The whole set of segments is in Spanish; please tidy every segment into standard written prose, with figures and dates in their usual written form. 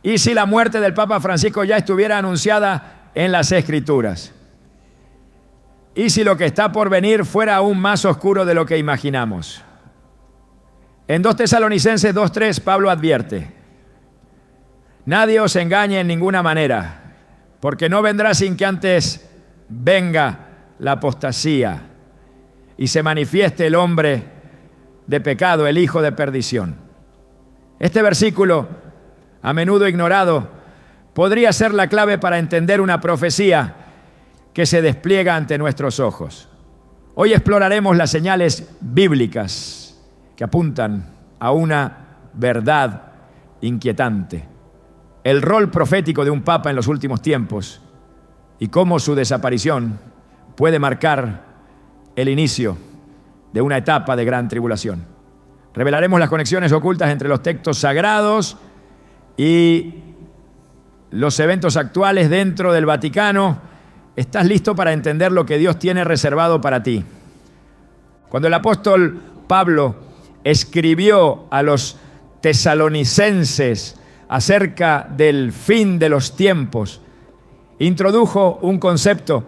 ¿Y si la muerte del Papa Francisco ya estuviera anunciada en las Escrituras? ¿Y si lo que está por venir fuera aún más oscuro de lo que imaginamos? En 2 Tesalonicenses 2:3 Pablo advierte: nadie os engañe en ninguna manera, porque no vendrá sin que antes venga la apostasía y se manifieste el hombre de pecado, el hijo de perdición. Este versículo, a menudo ignorado, podría ser la clave para entender una profecía que se despliega ante nuestros ojos. Hoy exploraremos las señales bíblicas que apuntan a una verdad inquietante: el rol profético de un papa en los últimos tiempos y cómo su desaparición puede marcar el inicio de una etapa de gran tribulación. Revelaremos las conexiones ocultas entre los textos sagrados y los eventos actuales dentro del Vaticano. ¿Estás listo para entender lo que Dios tiene reservado para ti? Cuando el apóstol Pablo escribió a los tesalonicenses acerca del fin de los tiempos, introdujo un concepto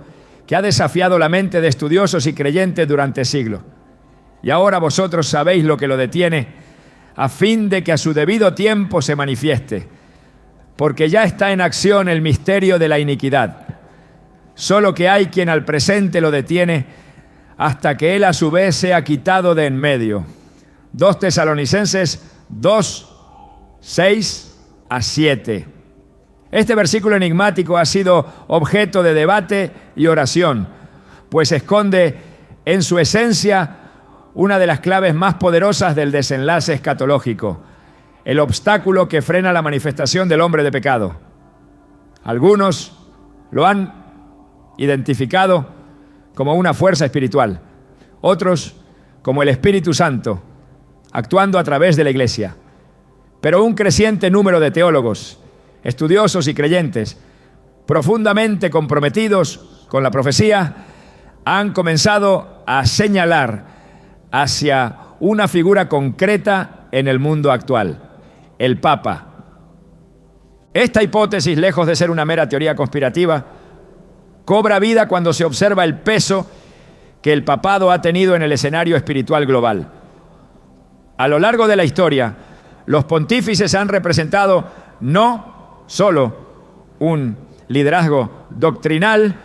que ha desafiado la mente de estudiosos y creyentes durante siglos. Y ahora vosotros sabéis lo que lo detiene, a fin de que a su debido tiempo se manifieste, porque ya está en acción el misterio de la iniquidad. Solo que hay quien al presente lo detiene hasta que él a su vez sea quitado de en medio. 2 Tesalonicenses 2, 6 a 7. Este versículo enigmático ha sido objeto de debate y oración, pues esconde en su esencia una de las claves más poderosas del desenlace escatológico: el obstáculo que frena la manifestación del hombre de pecado. Algunos lo han identificado como una fuerza espiritual, otros como el Espíritu Santo actuando a través de la Iglesia. Pero un creciente número de teólogos, estudiosos y creyentes profundamente comprometidos con la profecía han comenzado a señalar hacia una figura concreta en el mundo actual: el Papa. Esta hipótesis, lejos de ser una mera teoría conspirativa, cobra vida cuando se observa el peso que el papado ha tenido en el escenario espiritual global. A lo largo de la historia, los pontífices han representado no solo un liderazgo doctrinal,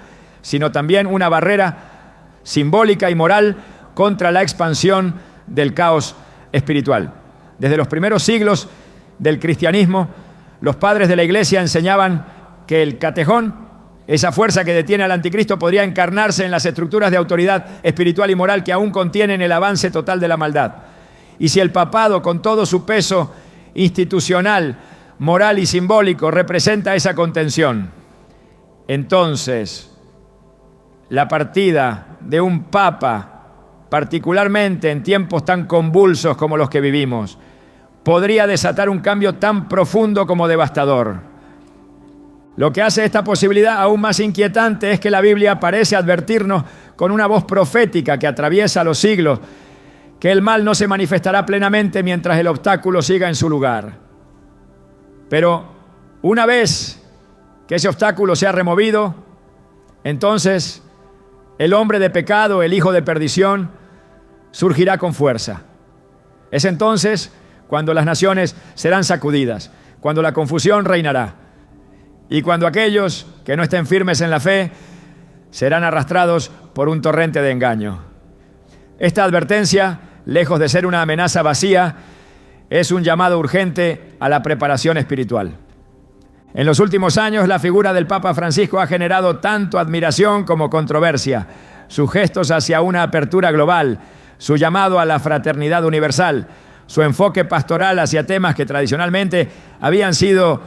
sino también una barrera simbólica y moral contra la expansión del caos espiritual. Desde los primeros siglos del cristianismo, los padres de la Iglesia enseñaban que el catejón, esa fuerza que detiene al anticristo, podría encarnarse en las estructuras de autoridad espiritual y moral que aún contienen el avance total de la maldad. Y si el papado, con todo su peso institucional, moral y simbólico, representa esa contención, entonces la partida de un papa, particularmente en tiempos tan convulsos como los que vivimos, podría desatar un cambio tan profundo como devastador. Lo que hace esta posibilidad aún más inquietante es que la Biblia parece advertirnos con una voz profética que atraviesa los siglos que el mal no se manifestará plenamente mientras el obstáculo siga en su lugar. Pero una vez que ese obstáculo sea removido, entonces el hombre de pecado, el hijo de perdición, surgirá con fuerza. Es entonces cuando las naciones serán sacudidas, cuando la confusión reinará y cuando aquellos que no estén firmes en la fe serán arrastrados por un torrente de engaño. Esta advertencia, lejos de ser una amenaza vacía, es un llamado urgente a la preparación espiritual. En los últimos años, la figura del Papa Francisco ha generado tanto admiración como controversia. Sus gestos hacia una apertura global, su llamado a la fraternidad universal, su enfoque pastoral hacia temas que tradicionalmente habían sido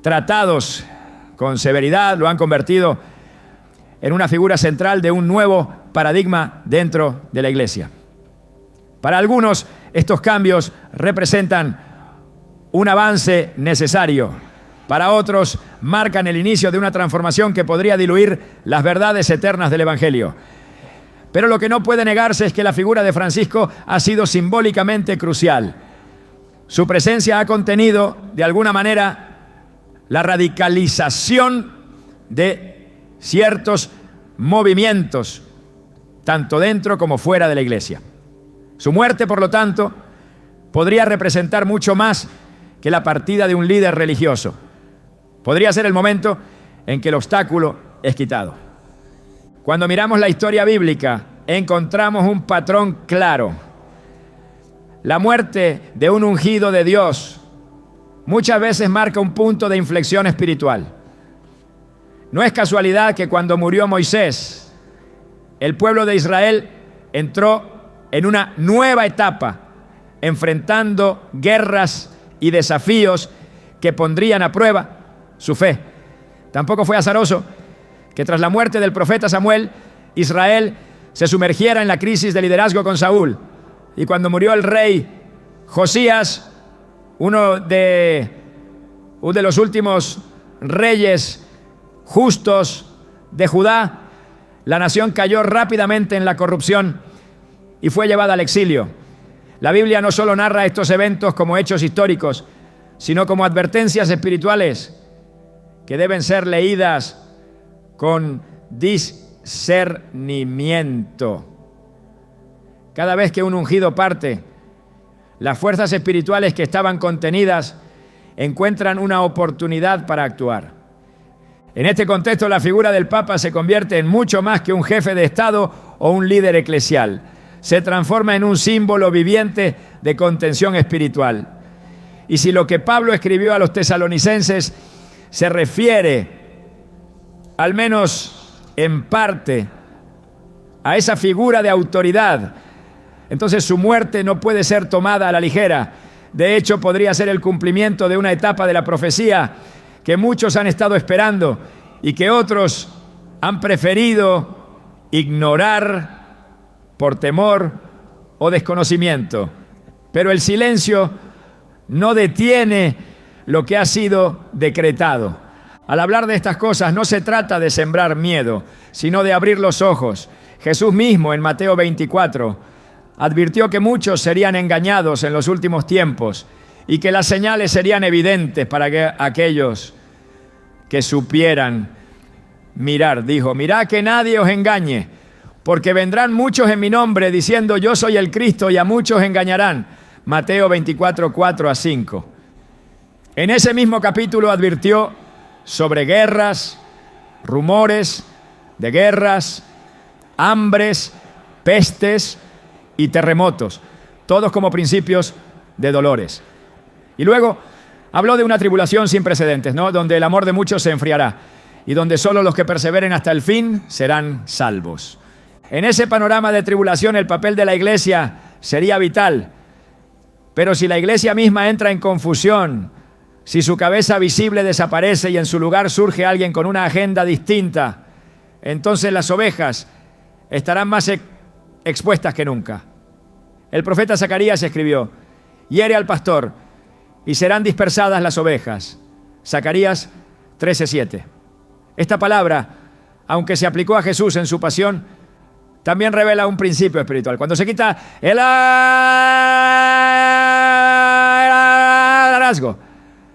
tratados con severidad, lo han convertido en una figura central de un nuevo paradigma dentro de la Iglesia. Para algunos, estos cambios representan un avance necesario. Para otros, marcan el inicio de una transformación que podría diluir las verdades eternas del Evangelio. Pero lo que no puede negarse es que la figura de Francisco ha sido simbólicamente crucial. Su presencia ha contenido, de alguna manera, la radicalización de ciertos movimientos, tanto dentro como fuera de la iglesia. Su muerte, por lo tanto, podría representar mucho más que la partida de un líder religioso. Podría ser el momento en que el obstáculo es quitado. Cuando miramos la historia bíblica, encontramos un patrón claro. La muerte de un ungido de Dios muchas veces marca un punto de inflexión espiritual. No es casualidad que cuando murió Moisés, el pueblo de Israel entró en una nueva etapa, enfrentando guerras y desafíos que pondrían a prueba su fe. Tampoco fue azaroso que tras la muerte del profeta Samuel, Israel se sumergiera en la crisis de liderazgo con Saúl. Y cuando murió el rey Josías, uno de los últimos reyes justos de Judá, la nación cayó rápidamente en la corrupción y fue llevada al exilio. La Biblia no solo narra estos eventos como hechos históricos, sino como advertencias espirituales que deben ser leídas con discernimiento. Cada vez que un ungido parte, las fuerzas espirituales que estaban contenidas encuentran una oportunidad para actuar. En este contexto, la figura del Papa se convierte en mucho más que un jefe de Estado o un líder eclesial. Se transforma en un símbolo viviente de contención espiritual. Y si lo que Pablo escribió a los tesalonicenses se refiere, al menos en parte, a esa figura de autoridad, entonces su muerte no puede ser tomada a la ligera. De hecho, podría ser el cumplimiento de una etapa de la profecía que muchos han estado esperando y que otros han preferido ignorar por temor o desconocimiento. Pero el silencio no detiene lo que ha sido decretado. Al hablar de estas cosas no se trata de sembrar miedo, sino de abrir los ojos. Jesús mismo en Mateo 24 advirtió que muchos serían engañados en los últimos tiempos y que las señales serían evidentes para que aquellos que supieran mirar. Dijo: mirad que nadie os engañe, porque vendrán muchos en mi nombre diciendo yo soy el Cristo y a muchos engañarán. Mateo 24, 4-5. En ese mismo capítulo advirtió sobre guerras, rumores de guerras, hambres, pestes y terremotos, todos como principios de dolores. Y luego habló de una tribulación sin precedentes, ¿no? Donde el amor de muchos se enfriará y donde solo los que perseveren hasta el fin serán salvos. En ese panorama de tribulación el papel de la iglesia sería vital, pero si la iglesia misma entra en confusión, si su cabeza visible desaparece y en su lugar surge alguien con una agenda distinta, entonces las ovejas estarán más expuestas que nunca. El profeta Zacarías escribió: hiere al pastor y serán dispersadas las ovejas. Zacarías 13:7. Esta palabra, aunque se aplicó a Jesús en su pasión, también revela un principio espiritual. Cuando se quita el liderazgo,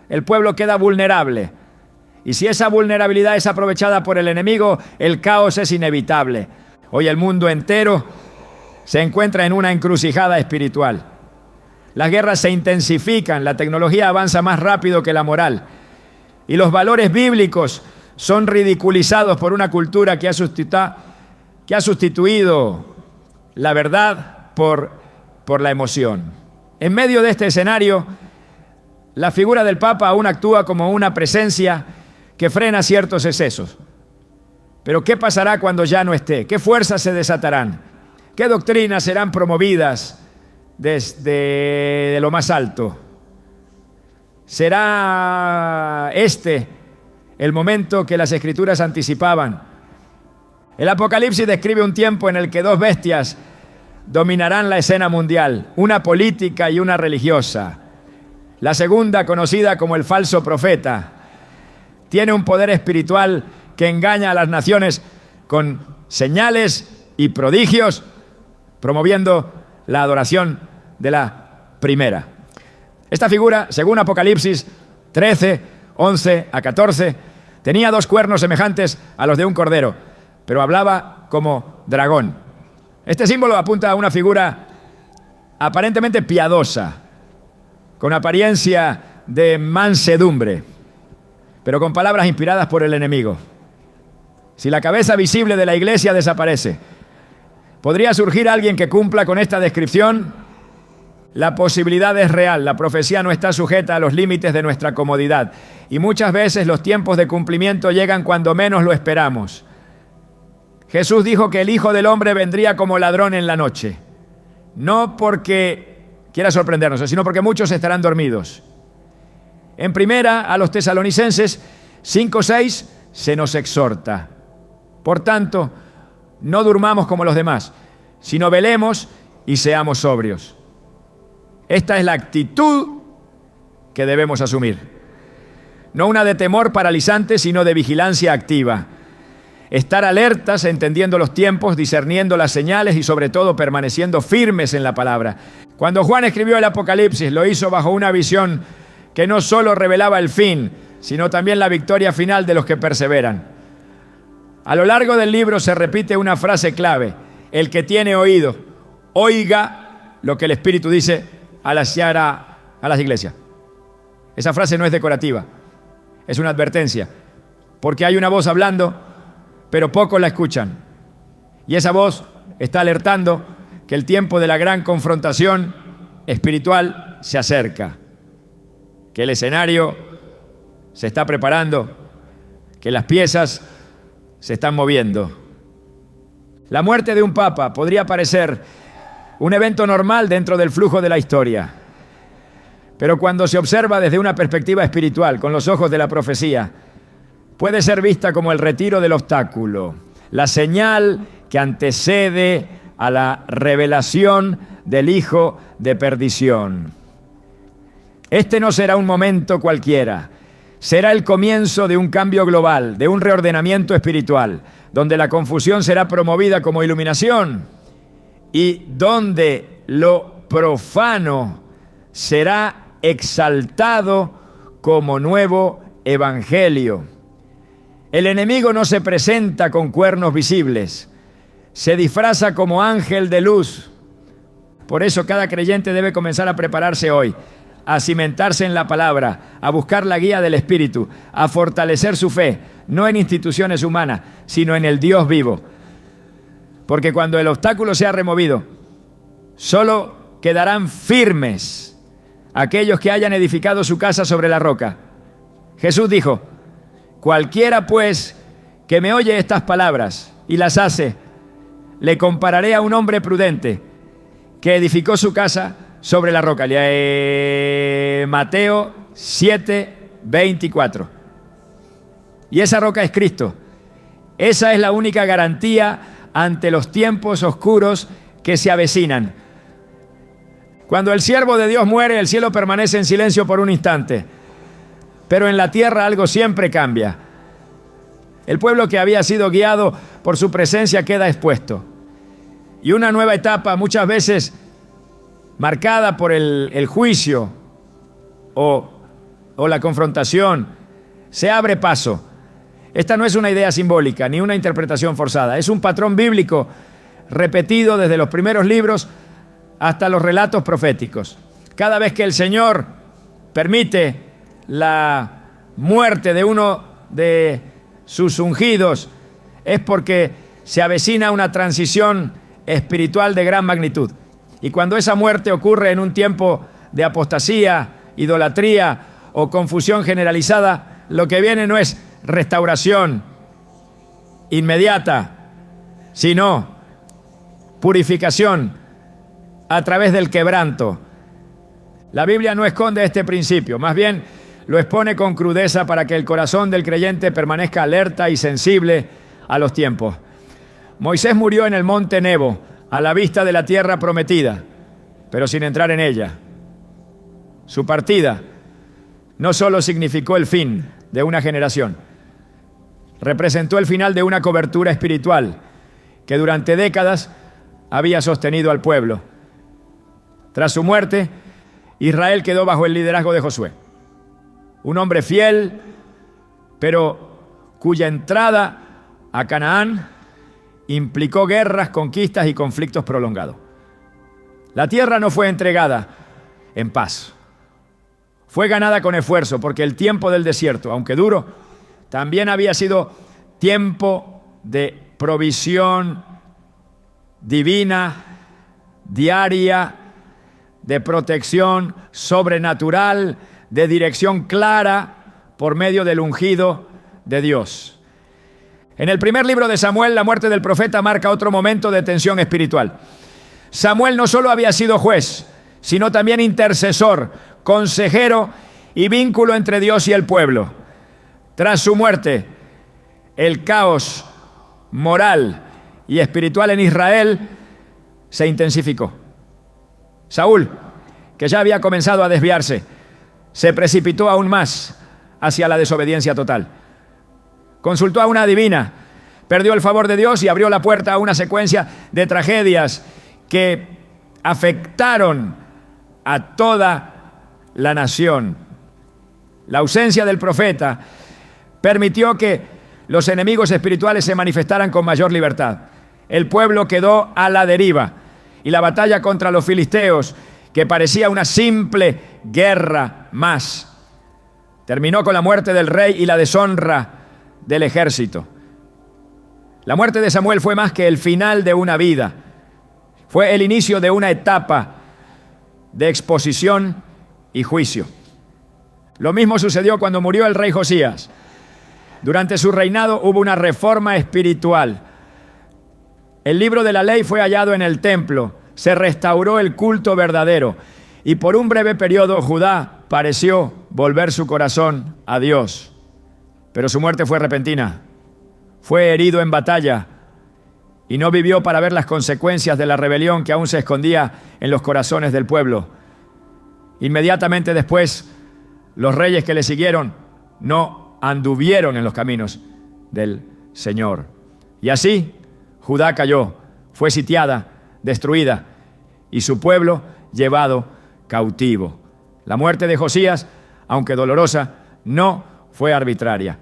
el pueblo queda vulnerable. Y si esa vulnerabilidad es aprovechada por el enemigo, el caos es inevitable. Hoy el mundo entero se encuentra en una encrucijada espiritual. Las guerras se intensifican, la tecnología avanza más rápido que la moral y los valores bíblicos son ridiculizados por una cultura que ha sustituido la verdad por la emoción. En medio de este escenario, la figura del Papa aún actúa como una presencia que frena ciertos excesos. Pero ¿qué pasará cuando ya no esté? ¿Qué fuerzas se desatarán? ¿Qué doctrinas serán promovidas desde lo más alto? ¿Será este el momento que las Escrituras anticipaban? El Apocalipsis describe un tiempo en el que dos bestias dominarán la escena mundial, una política y una religiosa. La segunda, conocida como el falso profeta, tiene un poder espiritual que engaña a las naciones con señales y prodigios, promoviendo la adoración de la primera. Esta figura, según Apocalipsis 13, 11 a 14. Tenía 2 cuernos semejantes a los de un cordero, pero hablaba como dragón. Este símbolo apunta a una figura aparentemente piadosa, con apariencia de mansedumbre, pero con palabras inspiradas por el enemigo. Si la cabeza visible de la iglesia desaparece, ¿podría surgir alguien que cumpla con esta descripción? La posibilidad es real. La profecía no está sujeta a los límites de nuestra comodidad. Y muchas veces los tiempos de cumplimiento llegan cuando menos lo esperamos. Jesús dijo que el Hijo del Hombre vendría como ladrón en la noche. No porque quiera sorprendernos, sino porque muchos estarán dormidos. En primera, a los tesalonicenses 5:6 se nos exhorta: por tanto, no durmamos como los demás, sino velemos y seamos sobrios. Esta es la actitud que debemos asumir. No una de temor paralizante, sino de vigilancia activa. Estar alertas, entendiendo los tiempos, discerniendo las señales y sobre todo permaneciendo firmes en la palabra. Cuando Juan escribió el Apocalipsis, lo hizo bajo una visión que no solo revelaba el fin, sino también la victoria final de los que perseveran. A lo largo del libro se repite una frase clave: el que tiene oído, oiga lo que el Espíritu dice a las iglesias. Esa frase no es decorativa, es una advertencia, porque hay una voz hablando, pero pocos la escuchan. Y esa voz está alertando que el tiempo de la gran confrontación espiritual se acerca, que el escenario se está preparando, que las piezas se están moviendo. La muerte de un papa podría parecer un evento normal dentro del flujo de la historia, pero cuando se observa desde una perspectiva espiritual, con los ojos de la profecía, puede ser vista como el retiro del obstáculo, la señal que antecede a la revelación del hijo de perdición. Este no será un momento cualquiera, será el comienzo de un cambio global, de un reordenamiento espiritual, donde la confusión será promovida como iluminación y donde lo profano será exaltado como nuevo evangelio. El enemigo no se presenta con cuernos visibles, se disfraza como ángel de luz. Por eso cada creyente debe comenzar a prepararse hoy, a cimentarse en la palabra, a buscar la guía del Espíritu, a fortalecer su fe, no en instituciones humanas, sino en el Dios vivo. Porque cuando el obstáculo sea removido, solo quedarán firmes aquellos que hayan edificado su casa sobre la roca. Jesús dijo: cualquiera pues que me oye estas palabras y las hace, le compararé a un hombre prudente que edificó su casa sobre la roca. Mateo 7:24. Y esa roca es Cristo. Esa es la única garantía ante los tiempos oscuros que se avecinan. Cuando el siervo de Dios muere, el cielo permanece en silencio por un instante, pero en la tierra algo siempre cambia. El pueblo que había sido guiado por su presencia queda expuesto, y una nueva etapa, muchas veces marcada por el juicio o la confrontación, se abre paso. Esta no es una idea simbólica ni una interpretación forzada, es un patrón bíblico repetido desde los primeros libros hasta los relatos proféticos. Cada vez que el Señor permite la muerte de uno de sus ungidos, es porque se avecina una transición espiritual de gran magnitud. Y cuando esa muerte ocurre en un tiempo de apostasía, idolatría o confusión generalizada, lo que viene no es restauración inmediata, sino purificación a través del quebranto. La Biblia no esconde este principio, más bien lo expone con crudeza para que el corazón del creyente permanezca alerta y sensible a los tiempos. Moisés murió en el monte Nebo, a la vista de la tierra prometida, pero sin entrar en ella. Su partida no solo significó el fin de una generación, representó el final de una cobertura espiritual que durante décadas había sostenido al pueblo. Tras su muerte, Israel quedó bajo el liderazgo de Josué. un hombre fiel, pero cuya entrada a Canaán implicó guerras, conquistas y conflictos prolongados. La tierra no fue entregada en paz. Fue ganada con esfuerzo, porque el tiempo del desierto, aunque duro, también había sido tiempo de provisión divina, diaria, de protección sobrenatural, de dirección clara por medio del ungido de Dios. En el primer libro de Samuel, la muerte del profeta marca otro momento de tensión espiritual. Samuel no solo había sido juez, sino también intercesor, consejero y vínculo entre Dios y el pueblo. Tras su muerte, el caos moral y espiritual en Israel se intensificó. Saúl, que ya había comenzado a desviarse, se precipitó aún más hacia la desobediencia total. Consultó a una adivina, perdió el favor de Dios y abrió la puerta a una secuencia de tragedias que afectaron a toda la nación. La ausencia del profeta permitió que los enemigos espirituales se manifestaran con mayor libertad. El pueblo quedó a la deriva y la batalla contra los filisteos, que parecía una simple guerra más, terminó con la muerte del rey y la deshonra del ejército. La muerte de Samuel fue más que el final de una vida. Fue el inicio de una etapa de exposición y juicio. Lo mismo sucedió cuando murió el rey Josías. Durante su reinado hubo una reforma espiritual. El libro de la ley fue hallado en el templo, se restauró el culto verdadero y por un breve periodo Judá pareció volver su corazón a Dios. Pero su muerte fue repentina. Fue herido en batalla y no vivió para ver las consecuencias de la rebelión que aún se escondía en los corazones del pueblo. Inmediatamente después, los reyes que le siguieron no anduvieron en los caminos del Señor. Y así, Judá cayó, fue sitiada, destruida, y su pueblo llevado cautivo. La muerte de Josías, aunque dolorosa, no fue arbitraria.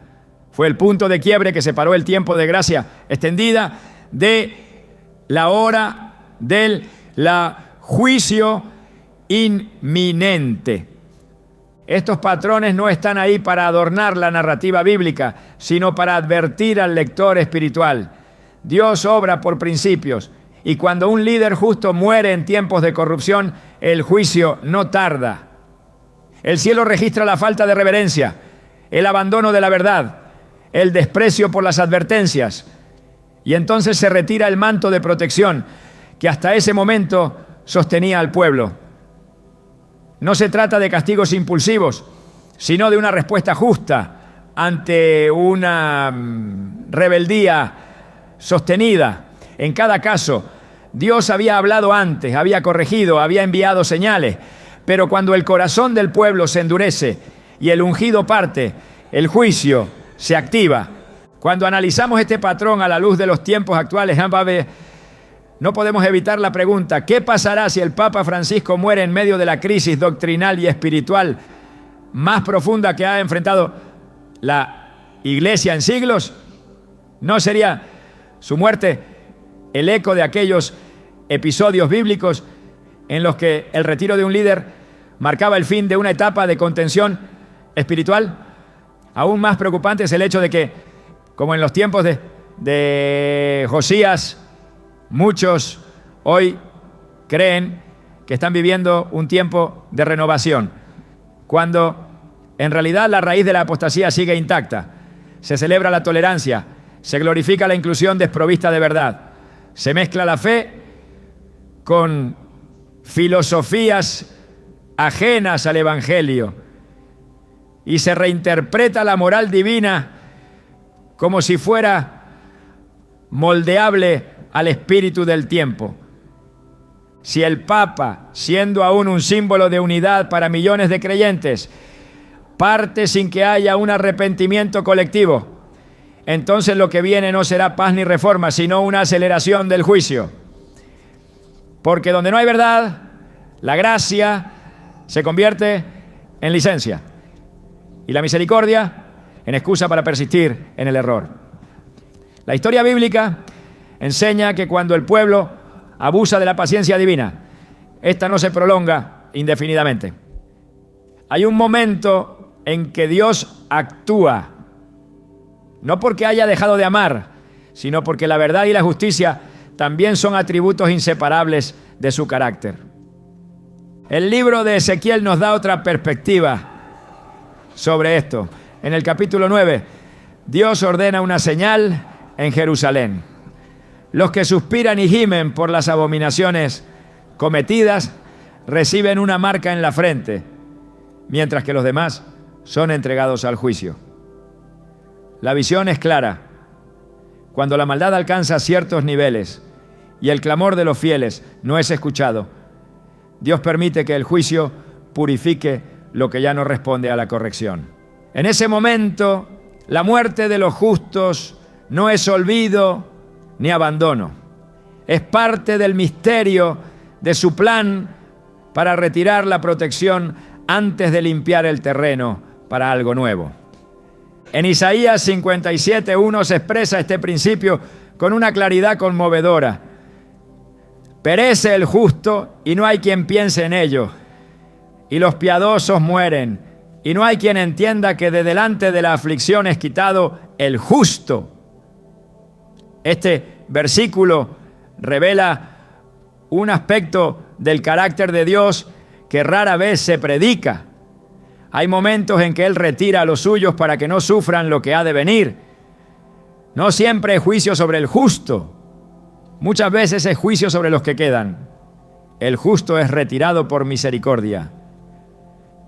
Fue el punto de quiebre que separó el tiempo de gracia extendida de la hora del juicio inminente. Estos patrones no están ahí para adornar la narrativa bíblica, sino para advertir al lector espiritual. Dios obra por principios, y cuando un líder justo muere en tiempos de corrupción, el juicio no tarda. El cielo registra la falta de reverencia, el abandono de la verdad, el desprecio por las advertencias, y entonces se retira el manto de protección que hasta ese momento sostenía al pueblo. No se trata de castigos impulsivos, sino de una respuesta justa ante una rebeldía sostenida. En cada caso, Dios había hablado antes, había corregido, había enviado señales, pero cuando el corazón del pueblo se endurece y el ungido parte, el juicio se activa. Cuando analizamos este patrón a la luz de los tiempos actuales, no podemos evitar la pregunta: ¿qué pasará si el Papa Francisco muere en medio de la crisis doctrinal y espiritual más profunda que ha enfrentado la Iglesia en siglos? ¿No sería su muerte el eco de aquellos episodios bíblicos en los que el retiro de un líder marcaba el fin de una etapa de contención espiritual? Aún más preocupante es el hecho de que, como en los tiempos de Josías, muchos hoy creen que están viviendo un tiempo de renovación, cuando en realidad la raíz de la apostasía sigue intacta. Se celebra la tolerancia, se glorifica la inclusión desprovista de verdad, se mezcla la fe con filosofías ajenas al Evangelio y se reinterpreta la moral divina como si fuera moldeable al espíritu del tiempo. Si el Papa, siendo aún un símbolo de unidad para millones de creyentes, parte sin que haya un arrepentimiento colectivo, entonces lo que viene no será paz ni reforma, sino una aceleración del juicio. Porque donde no hay verdad, la gracia se convierte en licencia. y la misericordia en excusa para persistir en el error. La historia bíblica enseña que cuando el pueblo abusa de la paciencia divina, esta no se prolonga indefinidamente. Hay un momento en que Dios actúa, no porque haya dejado de amar, sino porque la verdad y la justicia también son atributos inseparables de su carácter. El libro de Ezequiel nos da otra perspectiva sobre esto. En el capítulo 9, Dios ordena una señal en Jerusalén. Los que suspiran y gimen por las abominaciones cometidas reciben una marca en la frente, mientras que los demás son entregados al juicio. La visión es clara. Cuando la maldad alcanza ciertos niveles y el clamor de los fieles no es escuchado, Dios permite que el juicio purifique lo que ya no responde a la corrección. En ese momento, la muerte de los justos no es olvido ni abandono. Es parte del misterio de su plan para retirar la protección antes de limpiar el terreno para algo nuevo. En Isaías 57:1 se expresa este principio con una claridad conmovedora. Perece el justo y no hay quien piense en ello, y los piadosos mueren, y no hay quien entienda que de delante de la aflicción es quitado el justo. Este versículo revela un aspecto del carácter de Dios que rara vez se predica. Hay momentos en que Él retira a los suyos para que no sufran lo que ha de venir. No siempre es juicio sobre el justo. Muchas veces es juicio sobre los que quedan. El justo es retirado por misericordia,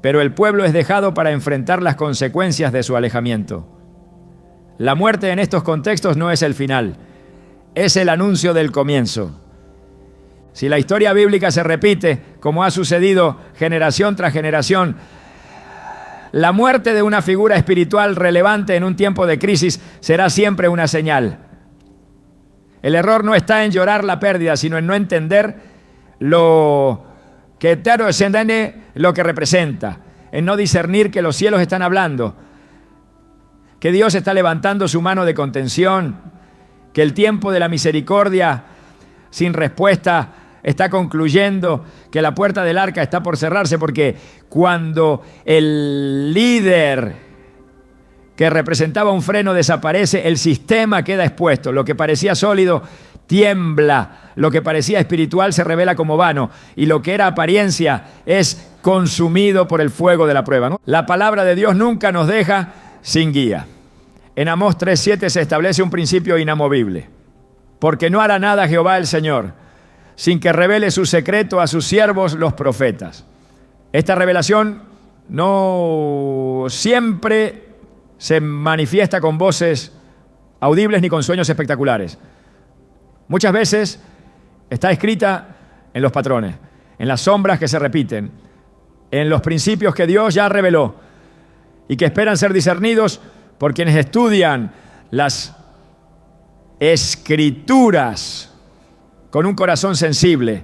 pero el pueblo es dejado para enfrentar las consecuencias de su alejamiento. La muerte en estos contextos no es el final, es el anuncio del comienzo. Si la historia bíblica se repite, como ha sucedido generación tras generación, la muerte de una figura espiritual relevante en un tiempo de crisis será siempre una señal. El error no está en llorar la pérdida, sino en no entender lo que representa, en no discernir que los cielos están hablando, que Dios está levantando su mano de contención, que el tiempo de la misericordia sin respuesta está concluyendo, que la puerta del arca está por cerrarse, porque cuando el líder que representaba un freno desaparece, el sistema queda expuesto. Lo que parecía sólido tiembla, lo que parecía espiritual se revela como vano, y lo que era apariencia es consumido por el fuego de la prueba, ¿no? La palabra de Dios nunca nos deja sin guía. En Amós 3:7 se establece un principio inamovible. Porque no hará nada Jehová el Señor sin que revele su secreto a sus siervos los profetas. Esta revelación no siempre se manifiesta con voces audibles ni con sueños espectaculares. Muchas veces está escrita en los patrones, en las sombras que se repiten, en los principios que Dios ya reveló y que esperan ser discernidos por quienes estudian las Escrituras con un corazón sensible.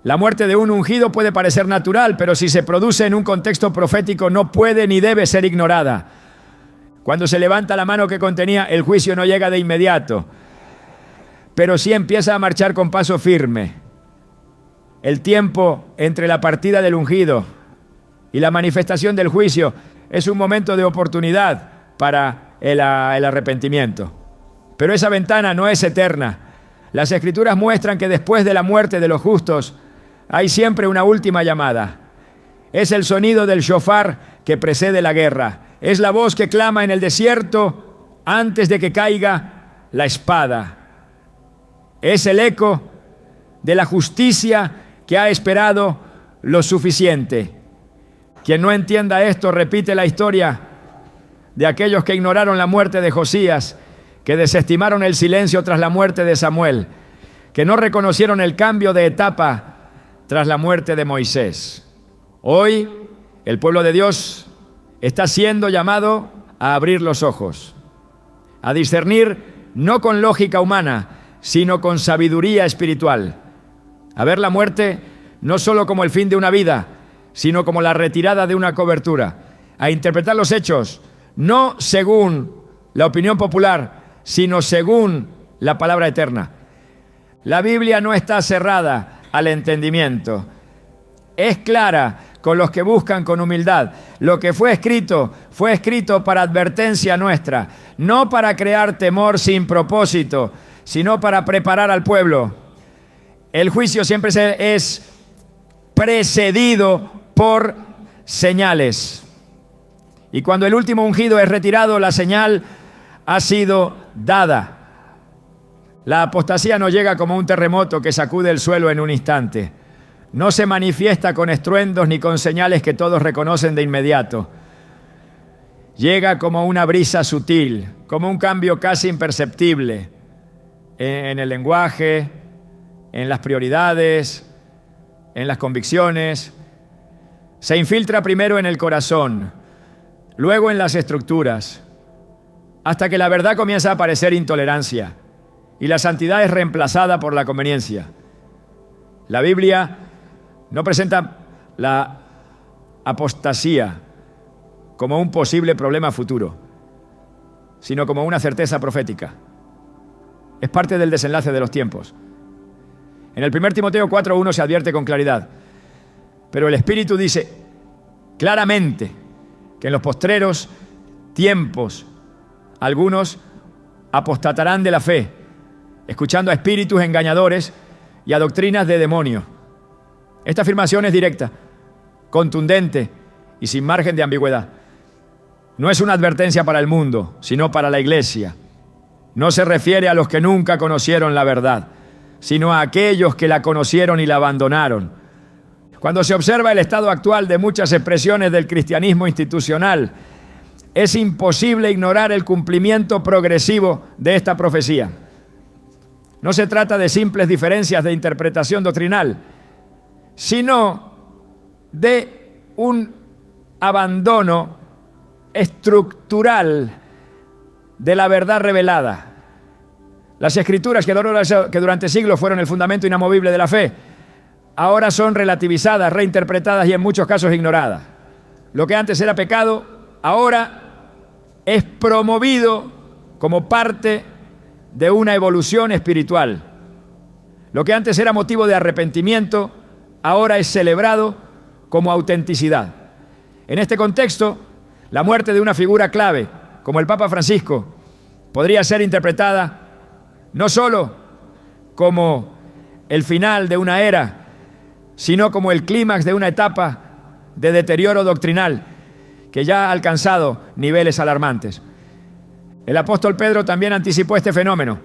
La muerte de un ungido puede parecer natural, pero si se produce en un contexto profético no puede ni debe ser ignorada. Cuando se levanta la mano que contenía, el juicio no llega de inmediato, pero sí empieza a marchar con paso firme. El tiempo entre la partida del ungido y la manifestación del juicio es un momento de oportunidad para el arrepentimiento. Pero esa ventana no es eterna. Las Escrituras muestran que después de la muerte de los justos hay siempre una última llamada. Es el sonido del shofar que precede la guerra. Es la voz que clama en el desierto antes de que caiga la espada. Es el eco de la justicia que ha esperado lo suficiente. Quien no entienda esto repite la historia de aquellos que ignoraron la muerte de Josías, que desestimaron el silencio tras la muerte de Samuel, que no reconocieron el cambio de etapa tras la muerte de Moisés. Hoy, el pueblo de Dios está siendo llamado a abrir los ojos, a discernir no con lógica humana, sino con sabiduría espiritual, a ver la muerte no solo como el fin de una vida, sino como la retirada de una cobertura, a interpretar los hechos, no según la opinión popular, sino según la palabra eterna. La Biblia no está cerrada al entendimiento. Es clara con los que buscan con humildad. Lo que fue escrito para advertencia nuestra, no para crear temor sin propósito, sino para preparar al pueblo. El juicio siempre es precedido por señales. Y cuando el último ungido es retirado, la señal ha sido dada. La apostasía no llega como un terremoto que sacude el suelo en un instante. No se manifiesta con estruendos ni con señales que todos reconocen de inmediato. Llega como una brisa sutil, como un cambio casi imperceptible en el lenguaje, en las prioridades, en las convicciones. Se infiltra primero en el corazón, luego en las estructuras, hasta que la verdad comienza a aparecer intolerancia y la santidad es reemplazada por la conveniencia. La Biblia no presenta la apostasía como un posible problema futuro, sino como una certeza profética. Es parte del desenlace de los tiempos. En el 1 Timoteo 4:1 se advierte con claridad, pero el Espíritu dice claramente que en los postreros tiempos algunos apostatarán de la fe, escuchando a espíritus engañadores y a doctrinas de demonios. Esta afirmación es directa, contundente y sin margen de ambigüedad. No es una advertencia para el mundo, sino para la iglesia. No se refiere a los que nunca conocieron la verdad, sino a aquellos que la conocieron y la abandonaron. Cuando se observa el estado actual de muchas expresiones del cristianismo institucional, es imposible ignorar el cumplimiento progresivo de esta profecía. No se trata de simples diferencias de interpretación doctrinal, sino de un abandono estructural de la verdad revelada. Las Escrituras, que durante siglos fueron el fundamento inamovible de la fe, ahora son relativizadas, reinterpretadas y en muchos casos ignoradas. Lo que antes era pecado, ahora es promovido como parte de una evolución espiritual. Lo que antes era motivo de arrepentimiento, ahora es celebrado como autenticidad. En este contexto, la muerte de una figura clave, como el Papa Francisco, podría ser interpretada no solo como el final de una era, sino como el clímax de una etapa de deterioro doctrinal que ya ha alcanzado niveles alarmantes. El apóstol Pedro también anticipó este fenómeno.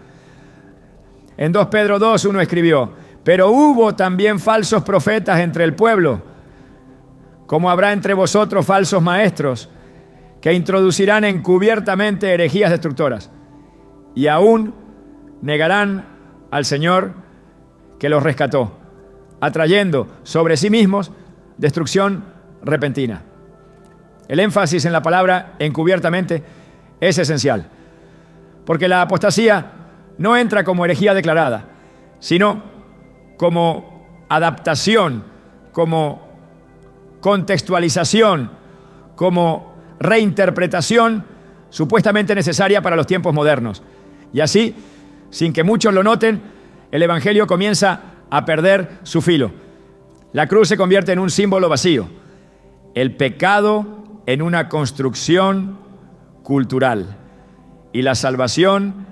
En 2 Pedro 2:1 escribió: pero hubo también falsos profetas entre el pueblo, como habrá entre vosotros falsos maestros, que introducirán encubiertamente herejías destructoras, y aún negarán al Señor que los rescató, atrayendo sobre sí mismos destrucción repentina. El énfasis en la palabra encubiertamente es esencial, porque la apostasía no entra como herejía declarada, sino como adaptación, como contextualización, como reinterpretación supuestamente necesaria para los tiempos modernos. Y así, sin que muchos lo noten, el Evangelio comienza a perder su filo. La cruz se convierte en un símbolo vacío, el pecado en una construcción cultural y la salvación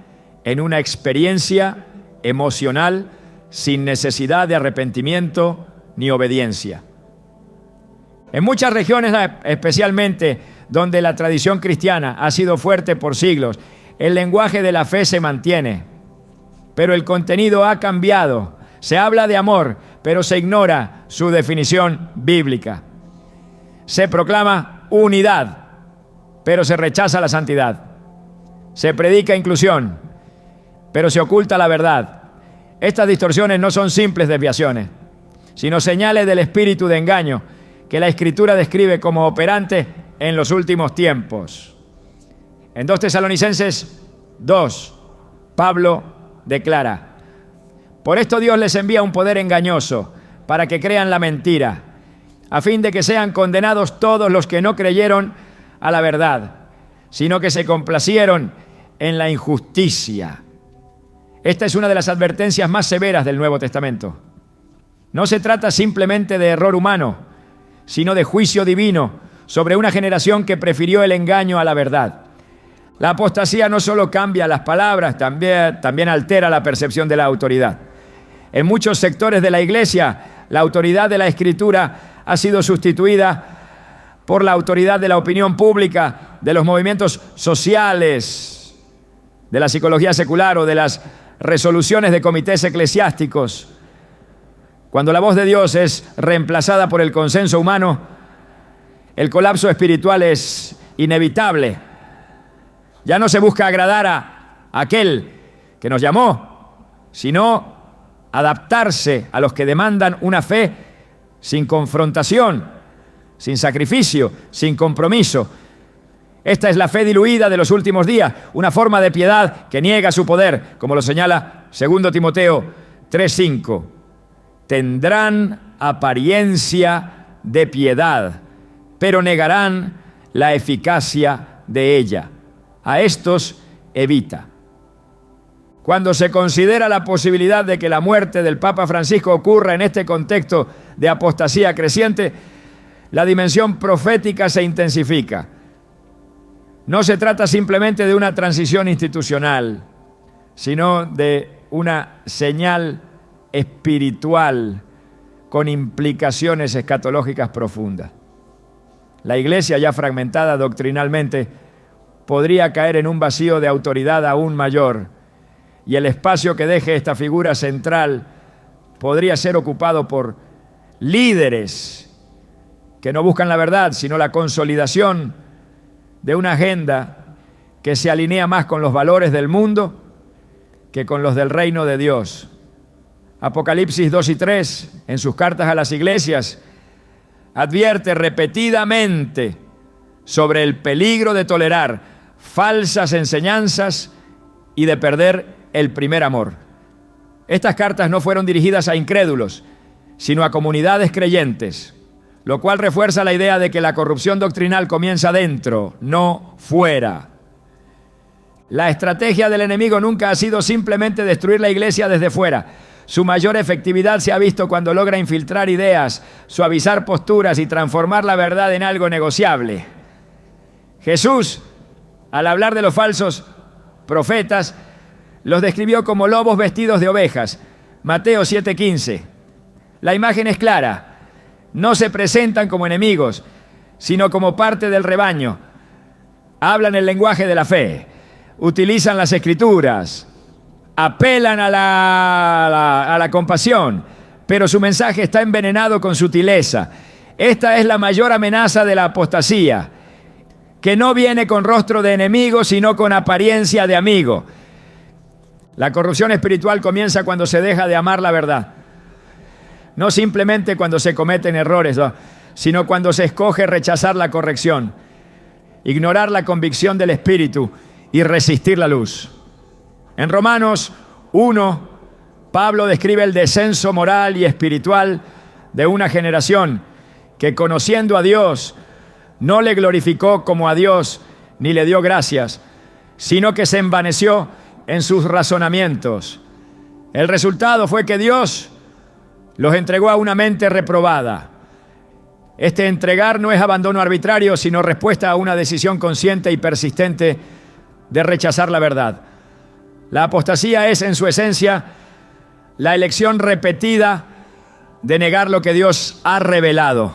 en una experiencia emocional sin necesidad de arrepentimiento ni obediencia. En muchas regiones, especialmente donde la tradición cristiana ha sido fuerte por siglos, el lenguaje de la fe se mantiene, pero el contenido ha cambiado. Se habla de amor, pero se ignora su definición bíblica. Se proclama unidad, pero se rechaza la santidad. Se predica inclusión, pero se oculta la verdad. Estas distorsiones no son simples desviaciones, sino señales del espíritu de engaño que la Escritura describe como operante en los últimos tiempos. En 2 Tesalonicenses 2, Pablo declara: por esto Dios les envía un poder engañoso para que crean la mentira, a fin de que sean condenados todos los que no creyeron a la verdad, sino que se complacieron en la injusticia. Esta es una de las advertencias más severas del Nuevo Testamento. No se trata simplemente de error humano, sino de juicio divino sobre una generación que prefirió el engaño a la verdad. La apostasía no solo cambia las palabras, también altera la percepción de la autoridad. En muchos sectores de la iglesia, la autoridad de la Escritura ha sido sustituida por la autoridad de la opinión pública, de los movimientos sociales, de la psicología secular o de las resoluciones de comités eclesiásticos. Cuando la voz de Dios es reemplazada por el consenso humano, el colapso espiritual es inevitable. Ya no se busca agradar a aquel que nos llamó, sino adaptarse a los que demandan una fe sin confrontación, sin sacrificio, sin compromiso. Esta es la fe diluida de los últimos días, una forma de piedad que niega su poder, como lo señala 2 Timoteo 3:5. Tendrán apariencia de piedad, pero negarán la eficacia de ella. A estos evita. Cuando se considera la posibilidad de que la muerte del Papa Francisco ocurra en este contexto de apostasía creciente, la dimensión profética se intensifica. No se trata simplemente de una transición institucional, sino de una señal espiritual con implicaciones escatológicas profundas. La Iglesia, ya fragmentada doctrinalmente, podría caer en un vacío de autoridad aún mayor, y el espacio que deje esta figura central podría ser ocupado por líderes que no buscan la verdad, sino la consolidación de una agenda que se alinea más con los valores del mundo que con los del reino de Dios. Apocalipsis 2 y 3, en sus cartas a las iglesias, advierte repetidamente sobre el peligro de tolerar falsas enseñanzas y de perder el primer amor. Estas cartas no fueron dirigidas a incrédulos, sino a comunidades creyentes, lo cual refuerza la idea de que la corrupción doctrinal comienza dentro, no fuera. La estrategia del enemigo nunca ha sido simplemente destruir la iglesia desde fuera. Su mayor efectividad se ha visto cuando logra infiltrar ideas, suavizar posturas y transformar la verdad en algo negociable. Jesús, al hablar de los falsos profetas, los describió como lobos vestidos de ovejas. Mateo 7:15. La imagen es clara. No se presentan como enemigos, sino como parte del rebaño. Hablan el lenguaje de la fe, utilizan las escrituras, apelan a la compasión, pero su mensaje está envenenado con sutileza. Esta es la mayor amenaza de la apostasía, que no viene con rostro de enemigo, sino con apariencia de amigo. La corrupción espiritual comienza cuando se deja de amar la verdad. No simplemente cuando se cometen errores, sino cuando se escoge rechazar la corrección, ignorar la convicción del Espíritu y resistir la luz. En Romanos 1, Pablo describe el descenso moral y espiritual de una generación que, conociendo a Dios, no le glorificó como a Dios ni le dio gracias, sino que se envaneció en sus razonamientos. El resultado fue que Dios los entregó a una mente reprobada. Este entregar no es abandono arbitrario, sino respuesta a una decisión consciente y persistente de rechazar la verdad. La apostasía es, en su esencia, la elección repetida de negar lo que Dios ha revelado.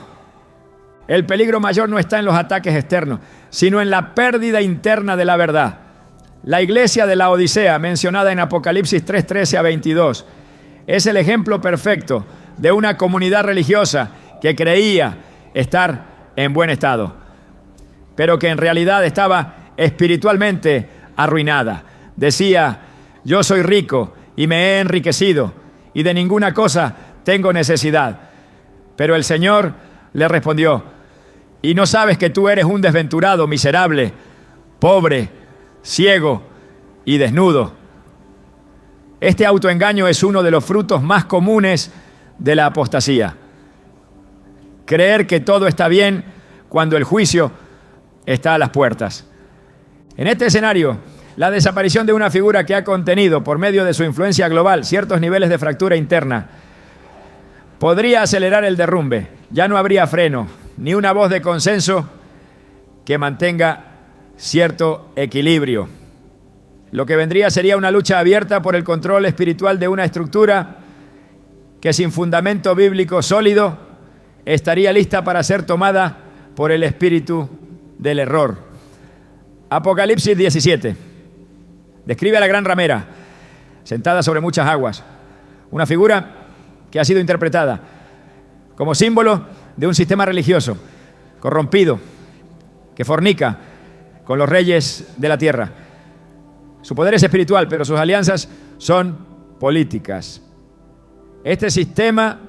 El peligro mayor no está en los ataques externos, sino en la pérdida interna de la verdad. La iglesia de la Odisea, mencionada en Apocalipsis 3:13 a 22, es el ejemplo perfecto de una comunidad religiosa que creía estar en buen estado, pero que en realidad estaba espiritualmente arruinada. Decía: yo soy rico y me he enriquecido y de ninguna cosa tengo necesidad. Pero el Señor le respondió: ¿y no sabes que tú eres un desventurado, miserable, pobre, ciego y desnudo? Este autoengaño es uno de los frutos más comunes de la apostasía. Creer que todo está bien cuando el juicio está a las puertas. En este escenario, la desaparición de una figura que ha contenido, por medio de su influencia global, ciertos niveles de fractura interna, podría acelerar el derrumbe. Ya no habría freno, ni una voz de consenso que mantenga cierto equilibrio. Lo que vendría sería una lucha abierta por el control espiritual de una estructura que sin fundamento bíblico sólido estaría lista para ser tomada por el espíritu del error. Apocalipsis 17 describe a la gran ramera sentada sobre muchas aguas, una figura que ha sido interpretada como símbolo de un sistema religioso corrompido que fornica con los reyes de la tierra. Su poder es espiritual, pero sus alianzas son políticas. Este sistema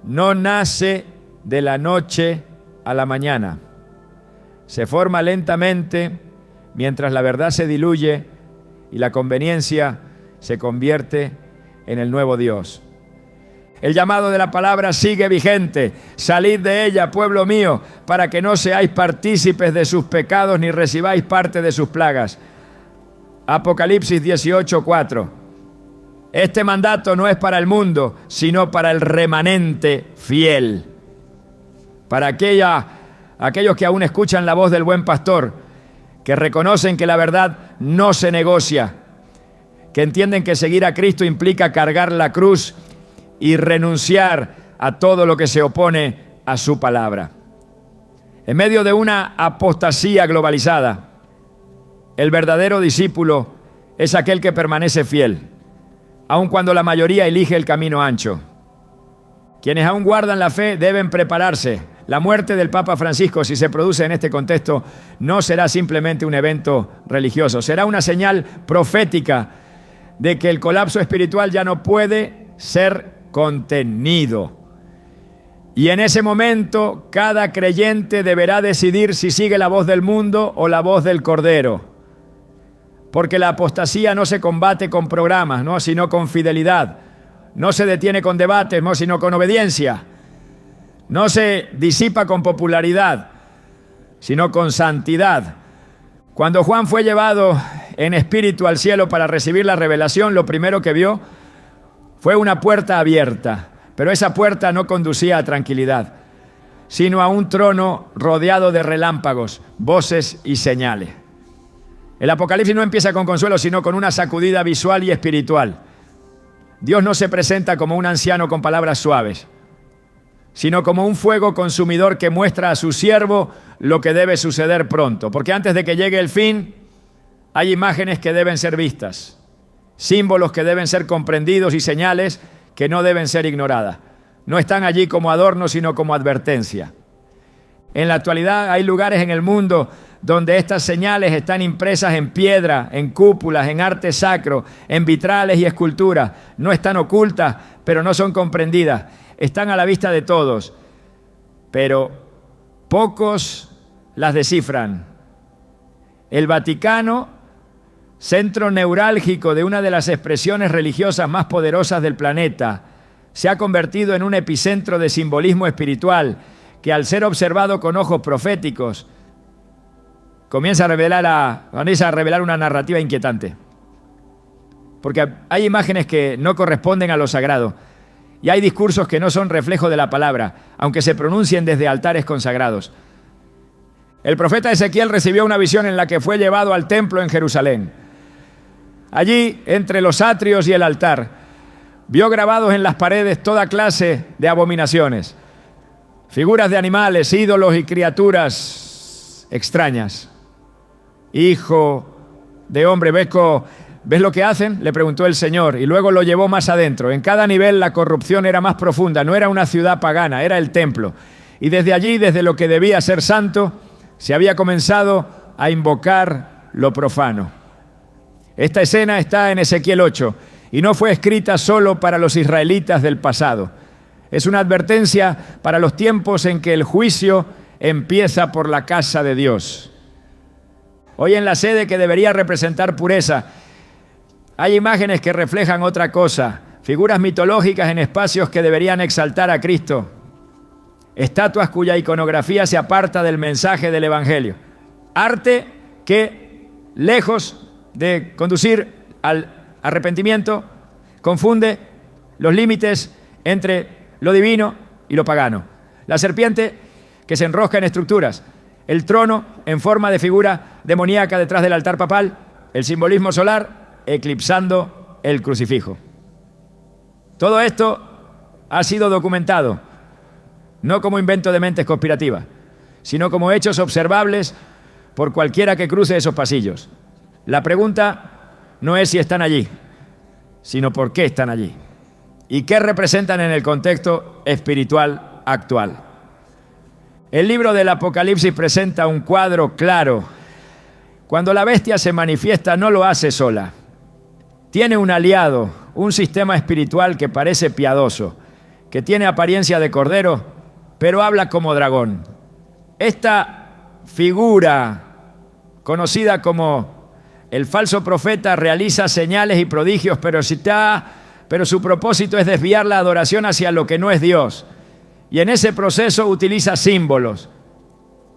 no nace de la noche a la mañana. Se forma lentamente mientras la verdad se diluye y la conveniencia se convierte en el nuevo Dios. El llamado de la palabra sigue vigente. Salid de ella, pueblo mío, para que no seáis partícipes de sus pecados ni recibáis parte de sus plagas. Apocalipsis 18:4. Este mandato no es para el mundo, sino para el remanente fiel. Para aquellos que aún escuchan la voz del buen pastor, que reconocen que la verdad no se negocia, que entienden que seguir a Cristo implica cargar la cruz y renunciar a todo lo que se opone a su palabra. En medio de una apostasía globalizada, el verdadero discípulo es aquel que permanece fiel, aun cuando la mayoría elige el camino ancho. Quienes aún guardan la fe deben prepararse. La muerte del Papa Francisco, si se produce en este contexto, no será simplemente un evento religioso, será una señal profética de que el colapso espiritual ya no puede ser contenido. Y en ese momento, cada creyente deberá decidir si sigue la voz del mundo o la voz del Cordero. Porque la apostasía no se combate con programas, ¿no?, sino con fidelidad. No se detiene con debates, ¿no?, sino con obediencia. No se disipa con popularidad, sino con santidad. Cuando Juan fue llevado en espíritu al cielo para recibir la revelación, lo primero que vio fue una puerta abierta. Pero esa puerta no conducía a tranquilidad, sino a un trono rodeado de relámpagos, voces y señales. El Apocalipsis no empieza con consuelo, sino con una sacudida visual y espiritual. Dios no se presenta como un anciano con palabras suaves, sino como un fuego consumidor que muestra a su siervo lo que debe suceder pronto. Porque antes de que llegue el fin, hay imágenes que deben ser vistas, símbolos que deben ser comprendidos y señales que no deben ser ignoradas. No están allí como adorno, sino como advertencia. En la actualidad hay lugares en el mundo donde estas señales están impresas en piedra, en cúpulas, en arte sacro, en vitrales y esculturas. No están ocultas, pero no son comprendidas. Están a la vista de todos, pero pocos las descifran. El Vaticano, centro neurálgico de una de las expresiones religiosas más poderosas del planeta, se ha convertido en un epicentro de simbolismo espiritual que, al ser observado con ojos proféticos, comienza a revelar una narrativa inquietante. Porque hay imágenes que no corresponden a lo sagrado y hay discursos que no son reflejo de la palabra, aunque se pronuncien desde altares consagrados. El profeta Ezequiel recibió una visión en la que fue llevado al templo en Jerusalén. Allí, entre los atrios y el altar, vio grabados en las paredes toda clase de abominaciones, figuras de animales, ídolos y criaturas extrañas. Hijo de hombre, ¿ves lo que hacen?, le preguntó el Señor, y luego lo llevó más adentro. En cada nivel la corrupción era más profunda, no era una ciudad pagana, era el templo. Y desde allí, desde lo que debía ser santo, se había comenzado a invocar lo profano. Esta escena está en Ezequiel 8 y no fue escrita solo para los israelitas del pasado. Es una advertencia para los tiempos en que el juicio empieza por la casa de Dios. Hoy, en la sede que debería representar pureza, hay imágenes que reflejan otra cosa, figuras mitológicas en espacios que deberían exaltar a Cristo, estatuas cuya iconografía se aparta del mensaje del Evangelio. Arte que, lejos de conducir al arrepentimiento, confunde los límites entre lo divino y lo pagano. La serpiente que se enrosca en estructuras, el trono en forma de figura demoníaca detrás del altar papal, el simbolismo solar eclipsando el crucifijo. Todo esto ha sido documentado, no como invento de mentes conspirativas, sino como hechos observables por cualquiera que cruce esos pasillos. La pregunta no es si están allí, sino por qué están allí y qué representan en el contexto espiritual actual. El libro del Apocalipsis presenta un cuadro claro. Cuando la bestia se manifiesta, no lo hace sola. Tiene un aliado, un sistema espiritual que parece piadoso, que tiene apariencia de cordero, pero habla como dragón. Esta figura, conocida como el falso profeta, realiza señales y prodigios, pero su propósito es desviar la adoración hacia lo que no es Dios. Y en ese proceso utiliza símbolos.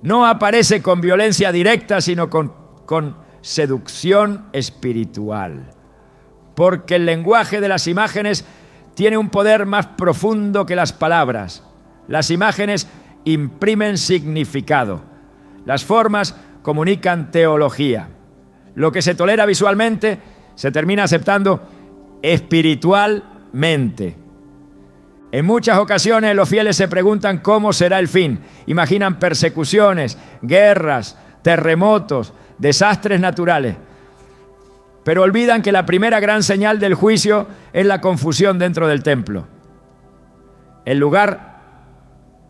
No aparece con violencia directa, sino con seducción espiritual. Porque el lenguaje de las imágenes tiene un poder más profundo que las palabras. Las imágenes imprimen significado. Las formas comunican teología. Lo que se tolera visualmente se termina aceptando espiritualmente. En muchas ocasiones los fieles se preguntan cómo será el fin. Imaginan persecuciones, guerras, terremotos, desastres naturales. Pero olvidan que la primera gran señal del juicio es la confusión dentro del templo. El lugar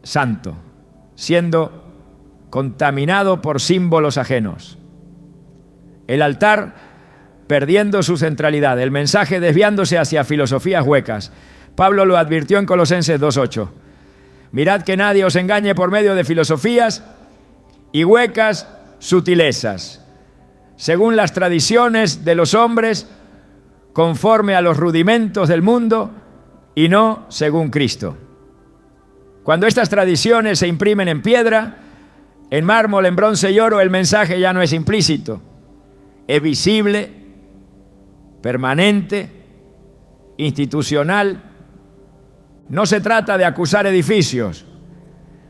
santo, siendo contaminado por símbolos ajenos. El altar perdiendo su centralidad, el mensaje desviándose hacia filosofías huecas. Pablo lo advirtió en Colosenses 2:8. Mirad que nadie os engañe por medio de filosofías y huecas sutilezas, según las tradiciones de los hombres, conforme a los rudimentos del mundo y no según Cristo. Cuando estas tradiciones se imprimen en piedra, en mármol, en bronce y oro, el mensaje ya no es implícito, es visible, permanente, institucional. No se trata de acusar edificios,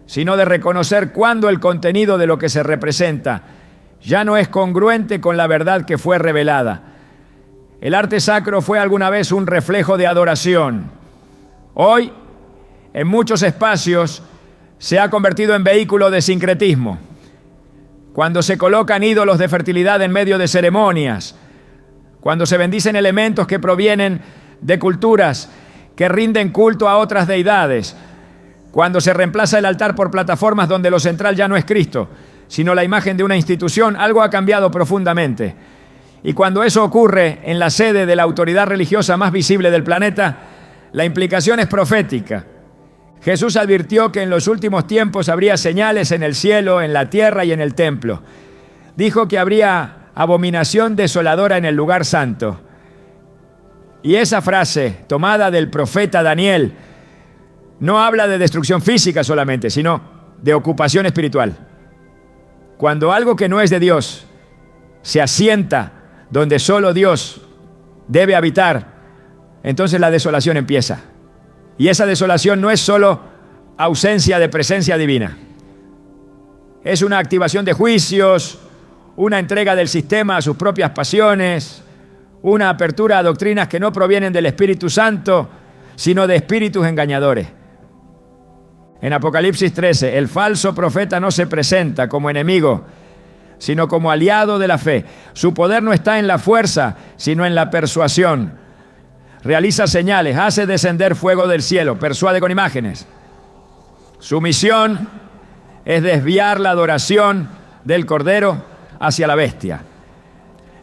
sino de reconocer cuándo el contenido de lo que se representa ya no es congruente con la verdad que fue revelada. El arte sacro fue alguna vez un reflejo de adoración. Hoy, en muchos espacios, se ha convertido en vehículo de sincretismo. Cuando se colocan ídolos de fertilidad en medio de ceremonias, cuando se bendicen elementos que provienen de culturas que rinden culto a otras deidades, cuando se reemplaza el altar por plataformas donde lo central ya no es Cristo, sino la imagen de una institución, algo ha cambiado profundamente. Y cuando eso ocurre en la sede de la autoridad religiosa más visible del planeta, la implicación es profética. Jesús advirtió que en los últimos tiempos habría señales en el cielo, en la tierra y en el templo. Dijo que habría abominación desoladora en el lugar santo. Y esa frase, tomada del profeta Daniel, no habla de destrucción física solamente, sino de ocupación espiritual. Cuando algo que no es de Dios se asienta donde solo Dios debe habitar, entonces la desolación empieza. Y esa desolación no es solo ausencia de presencia divina. Es una activación de juicios, una entrega del sistema a sus propias pasiones, una apertura a doctrinas que no provienen del Espíritu Santo, sino de espíritus engañadores. En Apocalipsis 13, el falso profeta no se presenta como enemigo, sino como aliado de la fe. Su poder no está en la fuerza, sino en la persuasión. Realiza señales, hace descender fuego del cielo, persuade con imágenes. Su misión es desviar la adoración del Cordero hacia la bestia.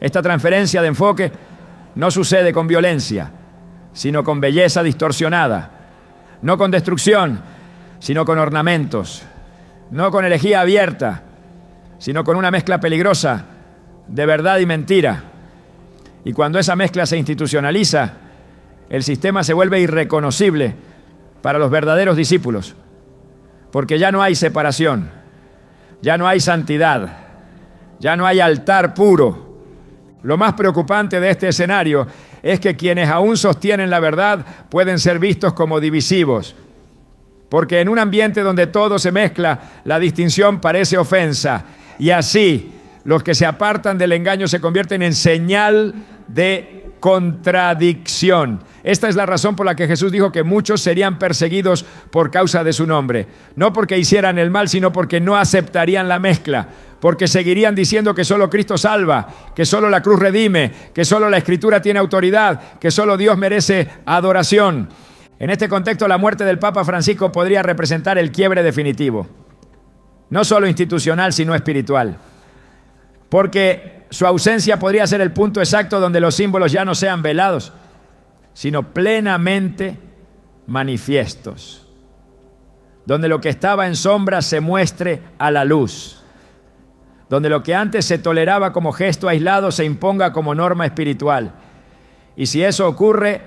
Esta transferencia de enfoque no sucede con violencia, sino con belleza distorsionada, no con destrucción, sino con ornamentos, no con herejía abierta, sino con una mezcla peligrosa de verdad y mentira. Y cuando esa mezcla se institucionaliza, el sistema se vuelve irreconocible para los verdaderos discípulos, porque ya no hay separación, ya no hay santidad, Ya no hay altar puro. Lo más preocupante de este escenario es que quienes aún sostienen la verdad pueden ser vistos como divisivos. Porque en un ambiente donde todo se mezcla, la distinción parece ofensa. Y así, los que se apartan del engaño se convierten en señal de contradicción. Esta es la razón por la que Jesús dijo que muchos serían perseguidos por causa de su nombre. No porque hicieran el mal, sino porque no aceptarían la mezcla. Porque seguirían diciendo que solo Cristo salva, que solo la cruz redime, que solo la Escritura tiene autoridad, que solo Dios merece adoración. En este contexto, la muerte del Papa Francisco podría representar el quiebre definitivo. No solo institucional, sino espiritual. Porque su ausencia podría ser el punto exacto donde los símbolos ya no sean velados, sino plenamente manifiestos. Donde lo que estaba en sombra se muestre a la luz. Donde lo que antes se toleraba como gesto aislado se imponga como norma espiritual. Y si eso ocurre,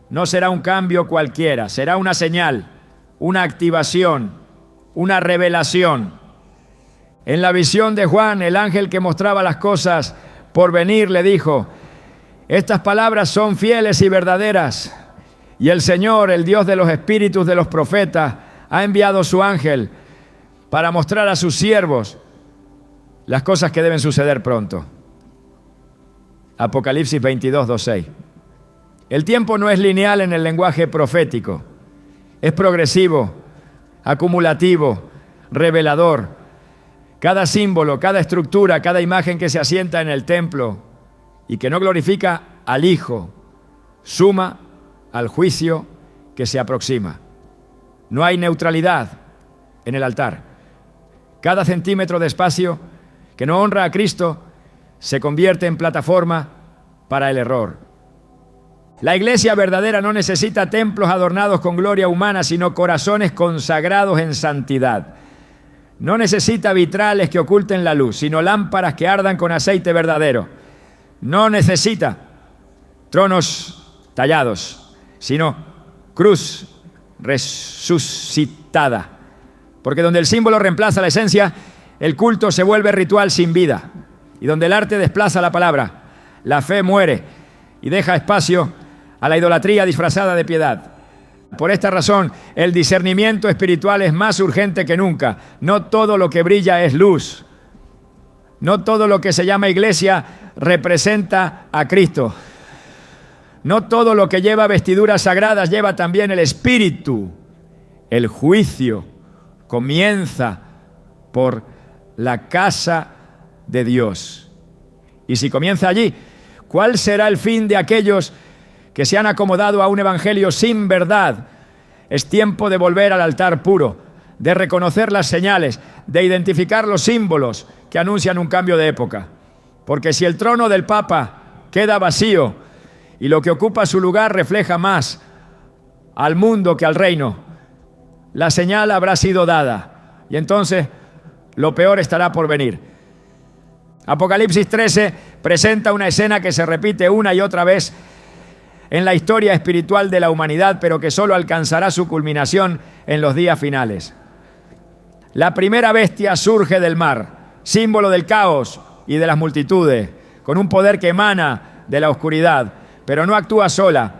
no será un cambio cualquiera, será una señal, una activación, una revelación. En la visión de Juan, el ángel que mostraba las cosas por venir le dijo: estas palabras son fieles y verdaderas, y el Señor, el Dios de los espíritus de los profetas, ha enviado su ángel para mostrar a sus siervos las cosas que deben suceder pronto. Apocalipsis 22, 2-6. El tiempo no es lineal en el lenguaje profético. Es progresivo, acumulativo, revelador. Cada símbolo, cada estructura, cada imagen que se asienta en el templo y que no glorifica al Hijo, suma al juicio que se aproxima. No hay neutralidad en el altar. Cada centímetro de espacio que no honra a Cristo se convierte en plataforma para el error. La iglesia verdadera no necesita templos adornados con gloria humana, sino corazones consagrados en santidad. No necesita vitrales que oculten la luz, sino lámparas que ardan con aceite verdadero. No necesita tronos tallados, sino cruz resucitada. Porque donde el símbolo reemplaza la esencia, el culto se vuelve ritual sin vida. Y donde el arte desplaza la palabra, la fe muere y deja espacio a la idolatría disfrazada de piedad. Por esta razón, el discernimiento espiritual es más urgente que nunca. No todo lo que brilla es luz. No todo lo que se llama iglesia representa a Cristo. No todo lo que lleva vestiduras sagradas lleva también el Espíritu. El juicio comienza por la casa de Dios. Y si comienza allí, ¿cuál será el fin de aquellos que se han acomodado a un evangelio sin verdad? Es tiempo de volver al altar puro, de reconocer las señales, de identificar los símbolos que anuncian un cambio de época. Porque si el trono del Papa queda vacío y lo que ocupa su lugar refleja más al mundo que al reino, la señal habrá sido dada y entonces lo peor estará por venir. Apocalipsis 13 presenta una escena que se repite una y otra vez en la historia espiritual de la humanidad, pero que solo alcanzará su culminación en los días finales. La primera bestia surge del mar, símbolo del caos y de las multitudes, con un poder que emana de la oscuridad, pero no actúa sola.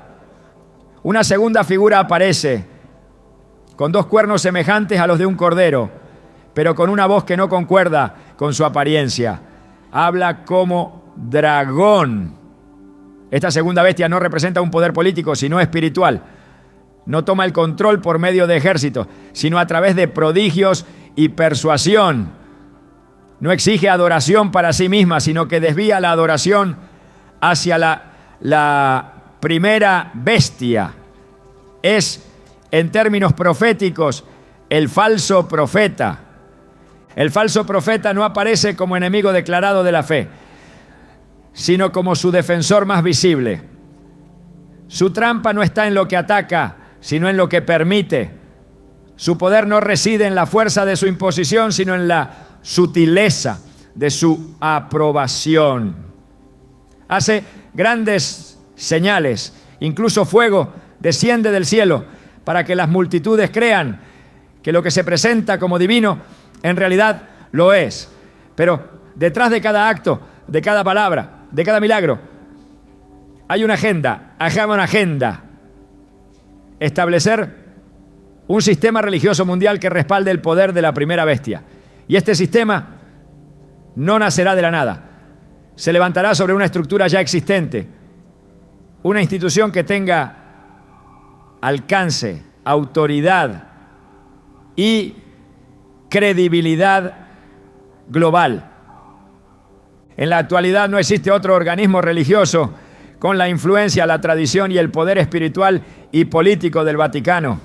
Una segunda figura aparece, con dos cuernos semejantes a los de un cordero, pero con una voz que no concuerda con su apariencia. Habla como dragón. Esta segunda bestia no representa un poder político, sino espiritual. No toma el control por medio de ejércitos, sino a través de prodigios y persuasión. No exige adoración para sí misma, sino que desvía la adoración hacia la primera bestia. Es, en términos proféticos, el falso profeta. El falso profeta no aparece como enemigo declarado de la fe, sino como su defensor más visible. Su trampa no está en lo que ataca, sino en lo que permite. Su poder no reside en la fuerza de su imposición, sino en la sutileza de su aprobación. Hace grandes señales, incluso fuego desciende del cielo para que las multitudes crean que lo que se presenta como divino en realidad lo es. Pero Detrás de cada acto, de cada palabra, de cada milagro, hay una agenda, una agenda. Establecer un sistema religioso mundial que respalde el poder de la primera bestia. Y este sistema no nacerá de la nada. Se levantará sobre una estructura ya existente, una institución que tenga alcance, autoridad y credibilidad global. En la actualidad no existe otro organismo religioso con la influencia, la tradición y el poder espiritual y político del Vaticano.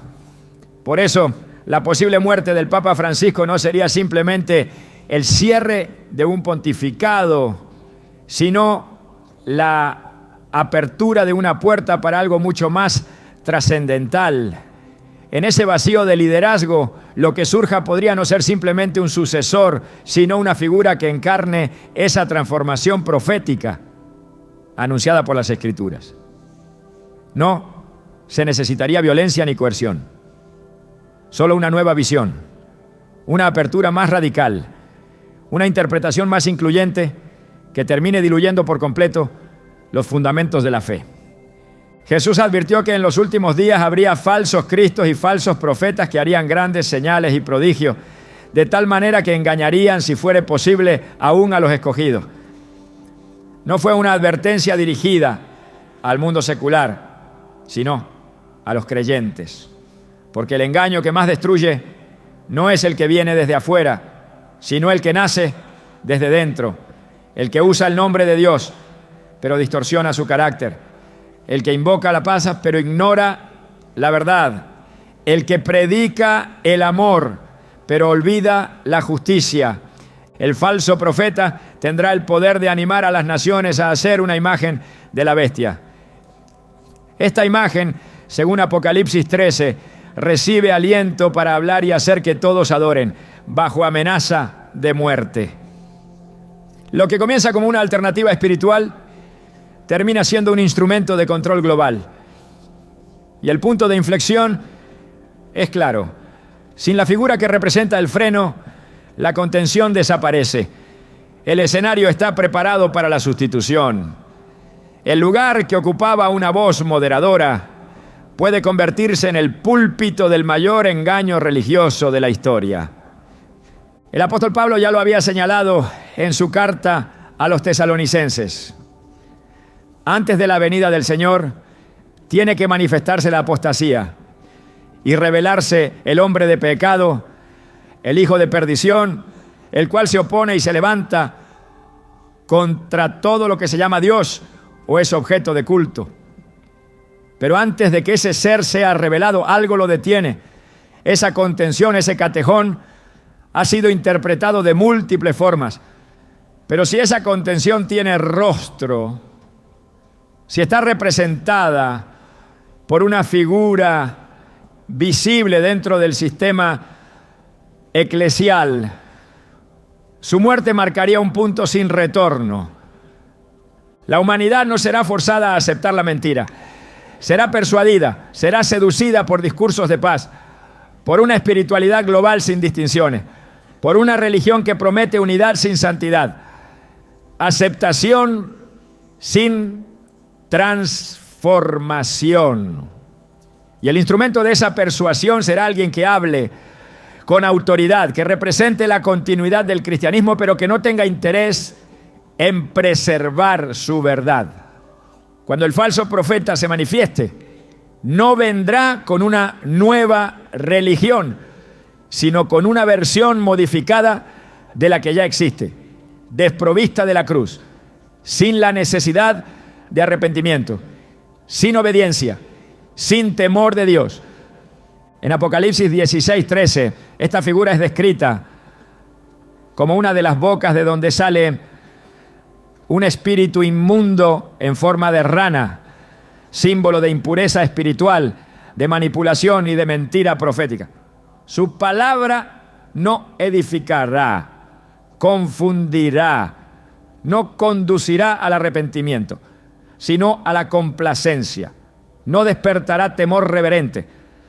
Por eso, la posible muerte del Papa Francisco no sería simplemente el cierre de un pontificado, sino la apertura de una puerta para algo mucho más trascendental. En ese vacío de liderazgo, lo que surja podría no ser simplemente un sucesor, sino una figura que encarne esa transformación profética anunciada por las Escrituras. No se necesitaría violencia ni coerción, solo una nueva visión, una apertura más radical, una interpretación más incluyente que termine diluyendo por completo los fundamentos de la fe. Jesús advirtió que en los últimos días habría falsos cristos y falsos profetas que harían grandes señales y prodigios, de tal manera que engañarían, si fuere posible, aún a los escogidos. No fue una advertencia dirigida al mundo secular, sino a los creyentes. Porque el engaño que más destruye no es el que viene desde afuera, sino el que nace desde dentro, el que usa el nombre de Dios, pero distorsiona su carácter, el que invoca la paz, pero ignora la verdad, el que predica el amor, pero olvida la justicia. El falso profeta tendrá el poder de animar a las naciones a hacer una imagen de la bestia. Esta imagen, según Apocalipsis 13, recibe aliento para hablar y hacer que todos adoren, bajo amenaza de muerte. Lo que comienza como una alternativa espiritual termina siendo un instrumento de control global. Y el punto de inflexión es claro. Sin la figura que representa el freno, la contención desaparece. El escenario está preparado para la sustitución. El lugar que ocupaba una voz moderadora puede convertirse en el púlpito del mayor engaño religioso de la historia. El apóstol Pablo ya lo había señalado en su carta a los tesalonicenses. Antes de la venida del Señor, tiene que manifestarse la apostasía y revelarse el hombre de pecado, el hijo de perdición, el cual se opone y se levanta contra todo lo que se llama Dios o es objeto de culto. Pero antes de que ese ser sea revelado, algo lo detiene. Esa contención, ese catejón, ha sido interpretado de múltiples formas. Pero si esa contención tiene rostro, si está representada por una figura visible dentro del sistema eclesial, su muerte marcaría un punto sin retorno. La humanidad no será forzada a aceptar la mentira. Será persuadida, será seducida por discursos de paz, por una espiritualidad global sin distinciones, por una religión que promete unidad sin santidad, aceptación sin transformación. Y el instrumento de esa persuasión será alguien que hable con autoridad, que represente la continuidad del cristianismo, pero que no tenga interés en preservar su verdad. Cuando el falso profeta se manifieste, no vendrá con una nueva religión, sino con una versión modificada de la que ya existe, desprovista de la cruz, sin la necesidad de arrepentimiento, sin obediencia, sin temor de Dios. En Apocalipsis 16:13, esta figura es descrita como una de las bocas de donde sale un espíritu inmundo en forma de rana, símbolo de impureza espiritual, de manipulación y de mentira profética. Su palabra no edificará, confundirá, no conducirá al arrepentimiento, sino a la complacencia. No despertará temor reverente,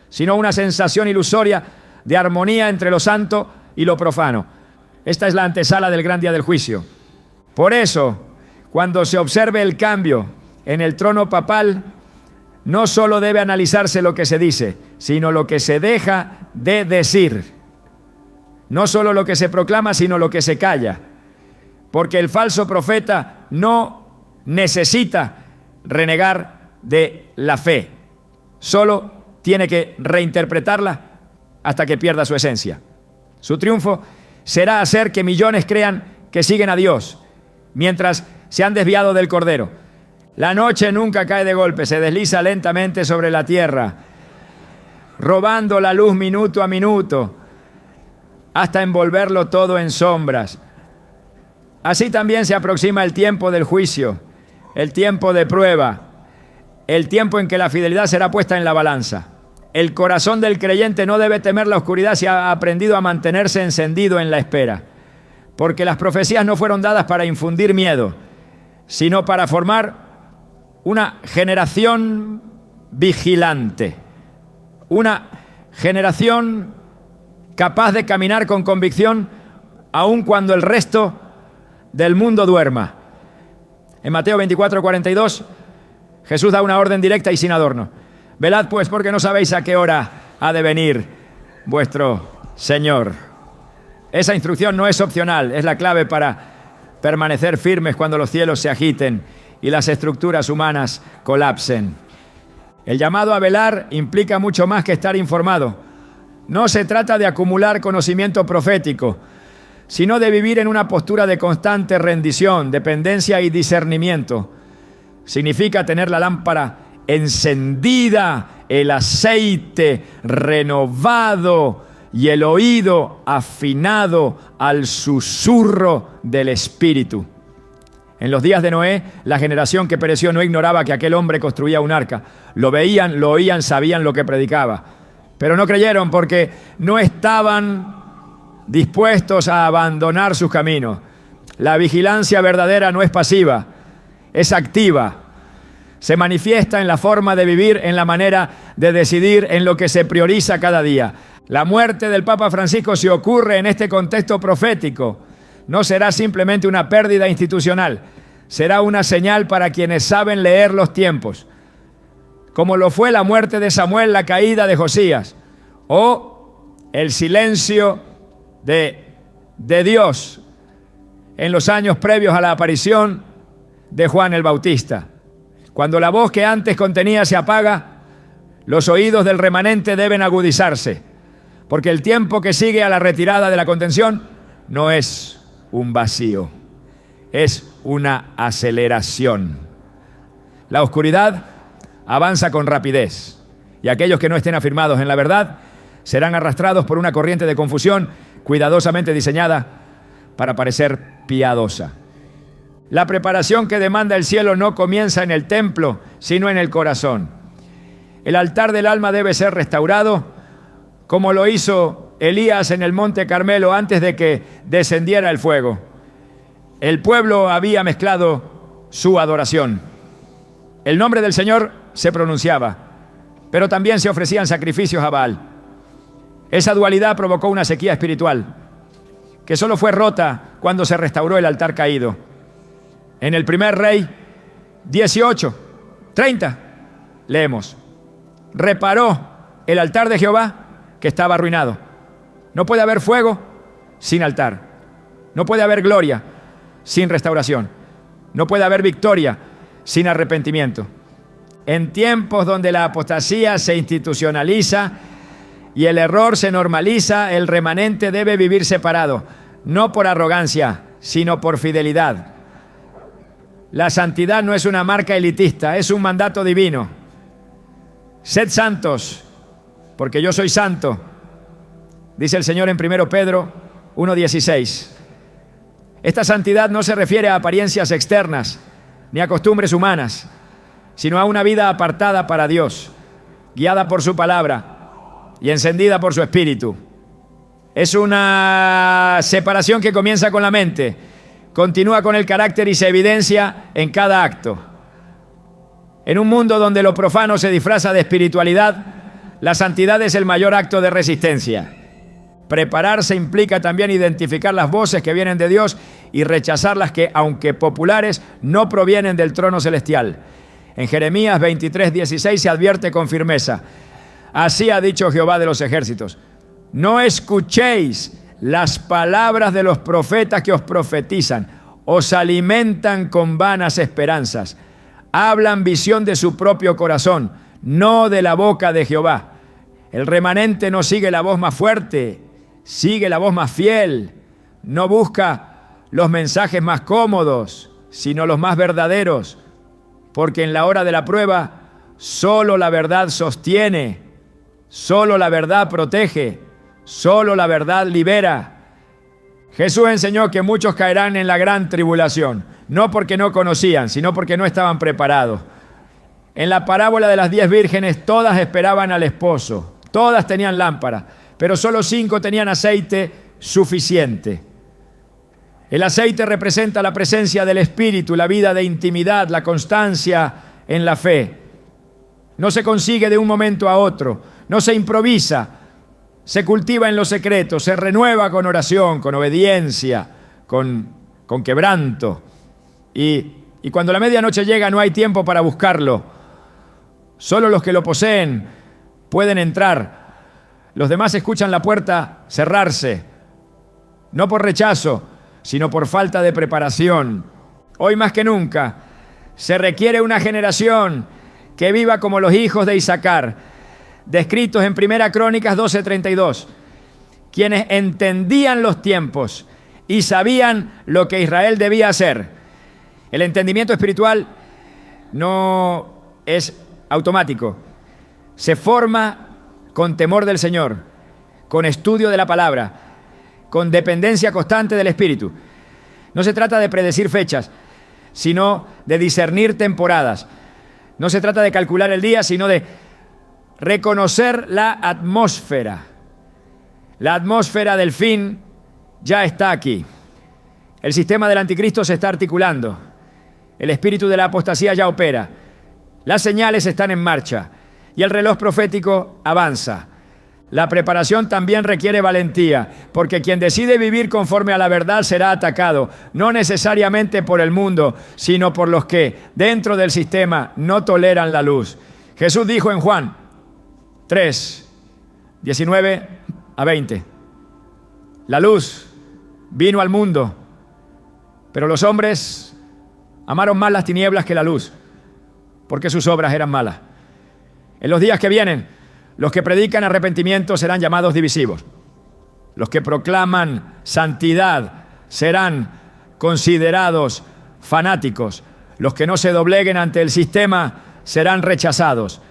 sino una sensación ilusoria de armonía entre lo santo y lo profano. Esta es la antesala del gran día del juicio. Por eso, cuando se observe el cambio en el trono papal, no solo debe analizarse lo que se dice, sino lo que se deja de decir. No solo lo que se proclama, sino lo que se calla. Porque el falso profeta no necesita renegar de la fe. Solo tiene que reinterpretarla hasta que pierda su esencia. Su triunfo será hacer que millones crean que siguen a Dios, mientras se han desviado del Cordero. La noche nunca cae de golpe, se desliza lentamente sobre la tierra, robando la luz minuto a minuto, hasta envolverlo todo en sombras. Así también se aproxima el tiempo del juicio, el tiempo de prueba, el tiempo en que la fidelidad será puesta en la balanza. El corazón del creyente no debe temer la oscuridad si ha aprendido a mantenerse encendido en la espera, porque las profecías no fueron dadas para infundir miedo, sino para formar una generación vigilante, una generación capaz de caminar con convicción aun cuando el resto del mundo duerma. En Mateo 24:42, Jesús da una orden directa y sin adorno. Velad pues, porque no sabéis a qué hora ha de venir vuestro Señor. Esa instrucción no es opcional, es la clave para permanecer firmes cuando los cielos se agiten y las estructuras humanas colapsen. El llamado a velar implica mucho más que estar informado. No se trata de acumular conocimiento profético, sino de vivir en una postura de constante rendición, dependencia y discernimiento. Significa tener la lámpara encendida, el aceite renovado y el oído afinado al susurro del Espíritu. En los días de Noé, la generación que pereció no ignoraba que aquel hombre construía un arca. Lo veían, lo oían, sabían lo que predicaba. Pero no creyeron porque no estaban dispuestos a abandonar sus caminos. La vigilancia verdadera no es pasiva, es activa. Se manifiesta en la forma de vivir, en la manera de decidir, en lo que se prioriza cada día. La muerte del Papa Francisco, si ocurre en este contexto profético, no será simplemente una pérdida institucional, será una señal para quienes saben leer los tiempos, como lo fue la muerte de Samuel, la caída de Josías, o el silencio de Dios en los años previos a la aparición de Juan el Bautista. Cuando la voz que antes contenía se apaga, los oídos del remanente deben agudizarse, porque el tiempo que sigue a la retirada de la contención no es un vacío, es una aceleración. La oscuridad avanza con rapidez y aquellos que no estén afirmados en la verdad serán arrastrados por una corriente de confusión cuidadosamente diseñada para parecer piadosa. La preparación que demanda el cielo no comienza en el templo, sino en el corazón. El altar del alma debe ser restaurado, como lo hizo Elías en el Monte Carmelo antes de que descendiera el fuego. El pueblo había mezclado su adoración. El nombre del Señor se pronunciaba, pero también se ofrecían sacrificios a Baal. Esa dualidad provocó una sequía espiritual, que solo fue rota cuando se restauró el altar caído. En el primer Rey 18:30 leemos: reparó el altar de Jehová que estaba arruinado. No puede haber fuego sin altar. No puede haber gloria sin restauración. No puede haber victoria sin arrepentimiento. En tiempos donde la apostasía se institucionaliza y el error se normaliza, el remanente debe vivir separado, no por arrogancia, sino por fidelidad. La santidad no es una marca elitista, es un mandato divino. Sed santos, porque yo soy santo, dice el Señor en 1 Pedro 1:16. Esta santidad no se refiere a apariencias externas ni a costumbres humanas, sino a una vida apartada para Dios, guiada por su palabra y encendida por su espíritu. Es una separación que comienza con la mente, continúa con el carácter y se evidencia en cada acto. En un mundo donde lo profano se disfraza de espiritualidad, la santidad es el mayor acto de resistencia. Prepararse implica también identificar las voces que vienen de Dios y rechazar las que, aunque populares, no provienen del trono celestial. En Jeremías 23:16 se advierte con firmeza: así ha dicho Jehová de los ejércitos, no escuchéis las palabras de los profetas que os profetizan, os alimentan con vanas esperanzas, hablan visión de su propio corazón, no de la boca de Jehová. El remanente no sigue la voz más fuerte, sigue la voz más fiel, no busca los mensajes más cómodos, sino los más verdaderos, porque en la hora de la prueba solo la verdad sostiene, solo la verdad protege, solo la verdad libera. Jesús enseñó que muchos caerán en la gran tribulación, no porque no conocían, sino porque no estaban preparados. En la parábola de las 10 vírgenes, todas esperaban al esposo, todas tenían lámpara, pero solo 5 tenían aceite suficiente. El aceite representa la presencia del Espíritu, la vida de intimidad, la constancia en la fe. No se consigue de un momento a otro, no se improvisa, se cultiva en lo secreto, se renueva con oración, con obediencia, con quebranto. Y cuando la medianoche llega no hay tiempo para buscarlo. Solo los que lo poseen pueden entrar. Los demás escuchan la puerta cerrarse, no por rechazo, sino por falta de preparación. Hoy más que nunca se requiere una generación que viva como los hijos de Isacar, descritos en 1 Crónicas 12:32, quienes entendían los tiempos y sabían lo que Israel debía hacer. El entendimiento espiritual no es automático, se forma con temor del Señor, con estudio de la palabra, con dependencia constante del Espíritu. No se trata de predecir fechas, sino de discernir temporadas. No se trata de calcular el día, sino de reconocer la atmósfera. La atmósfera del fin ya está aquí. El sistema del anticristo se está articulando. El espíritu de la apostasía ya opera. Las señales están en marcha y el reloj profético avanza. La preparación también requiere valentía, porque quien decide vivir conforme a la verdad será atacado, no necesariamente por el mundo, sino por los que, dentro del sistema, no toleran la luz. Jesús dijo en Juan 3:19-20, la luz vino al mundo, pero los hombres amaron más las tinieblas que la luz, porque sus obras eran malas. En los días que vienen, los que predican arrepentimiento serán llamados divisivos. Los que proclaman santidad serán considerados fanáticos. Los que no se dobleguen ante el sistema serán rechazados.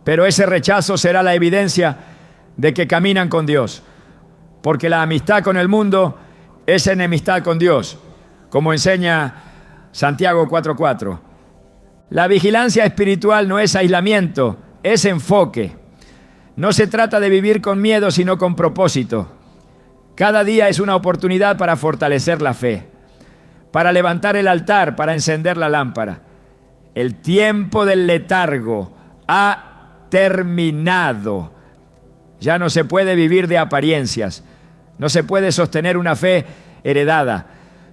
Pero ese rechazo será la evidencia de que caminan con Dios. Porque la amistad con el mundo es enemistad con Dios, como enseña Santiago 4:4. La vigilancia espiritual no es aislamiento, es enfoque. No se trata de vivir con miedo, sino con propósito. Cada día es una oportunidad para fortalecer la fe, para levantar el altar, para encender la lámpara. El tiempo del letargo ha terminado. Ya no se puede vivir de apariencias. No se puede sostener una fe heredada.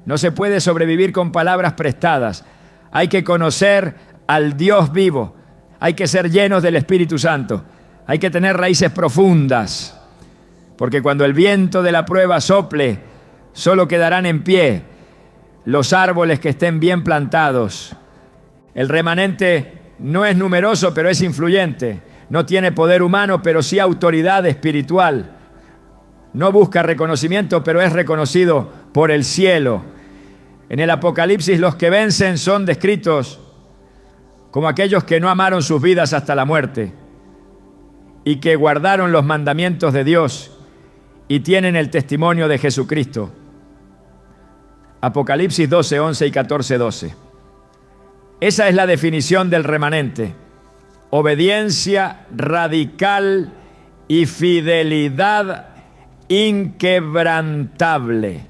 No se puede sobrevivir con palabras prestadas. Hay que conocer al Dios vivo. Hay que ser llenos del Espíritu Santo. Hay que tener raíces profundas. Porque cuando el viento de la prueba sople, solo quedarán en pie los árboles que estén bien plantados. El remanente no es numeroso, pero es influyente. No tiene poder humano, pero sí autoridad espiritual. No busca reconocimiento, pero es reconocido por el cielo. En el Apocalipsis, los que vencen son descritos como aquellos que no amaron sus vidas hasta la muerte y que guardaron los mandamientos de Dios y tienen el testimonio de Jesucristo. Apocalipsis 12, 11 y 14, 12. Esa es la definición del remanente. Obediencia radical y fidelidad inquebrantable.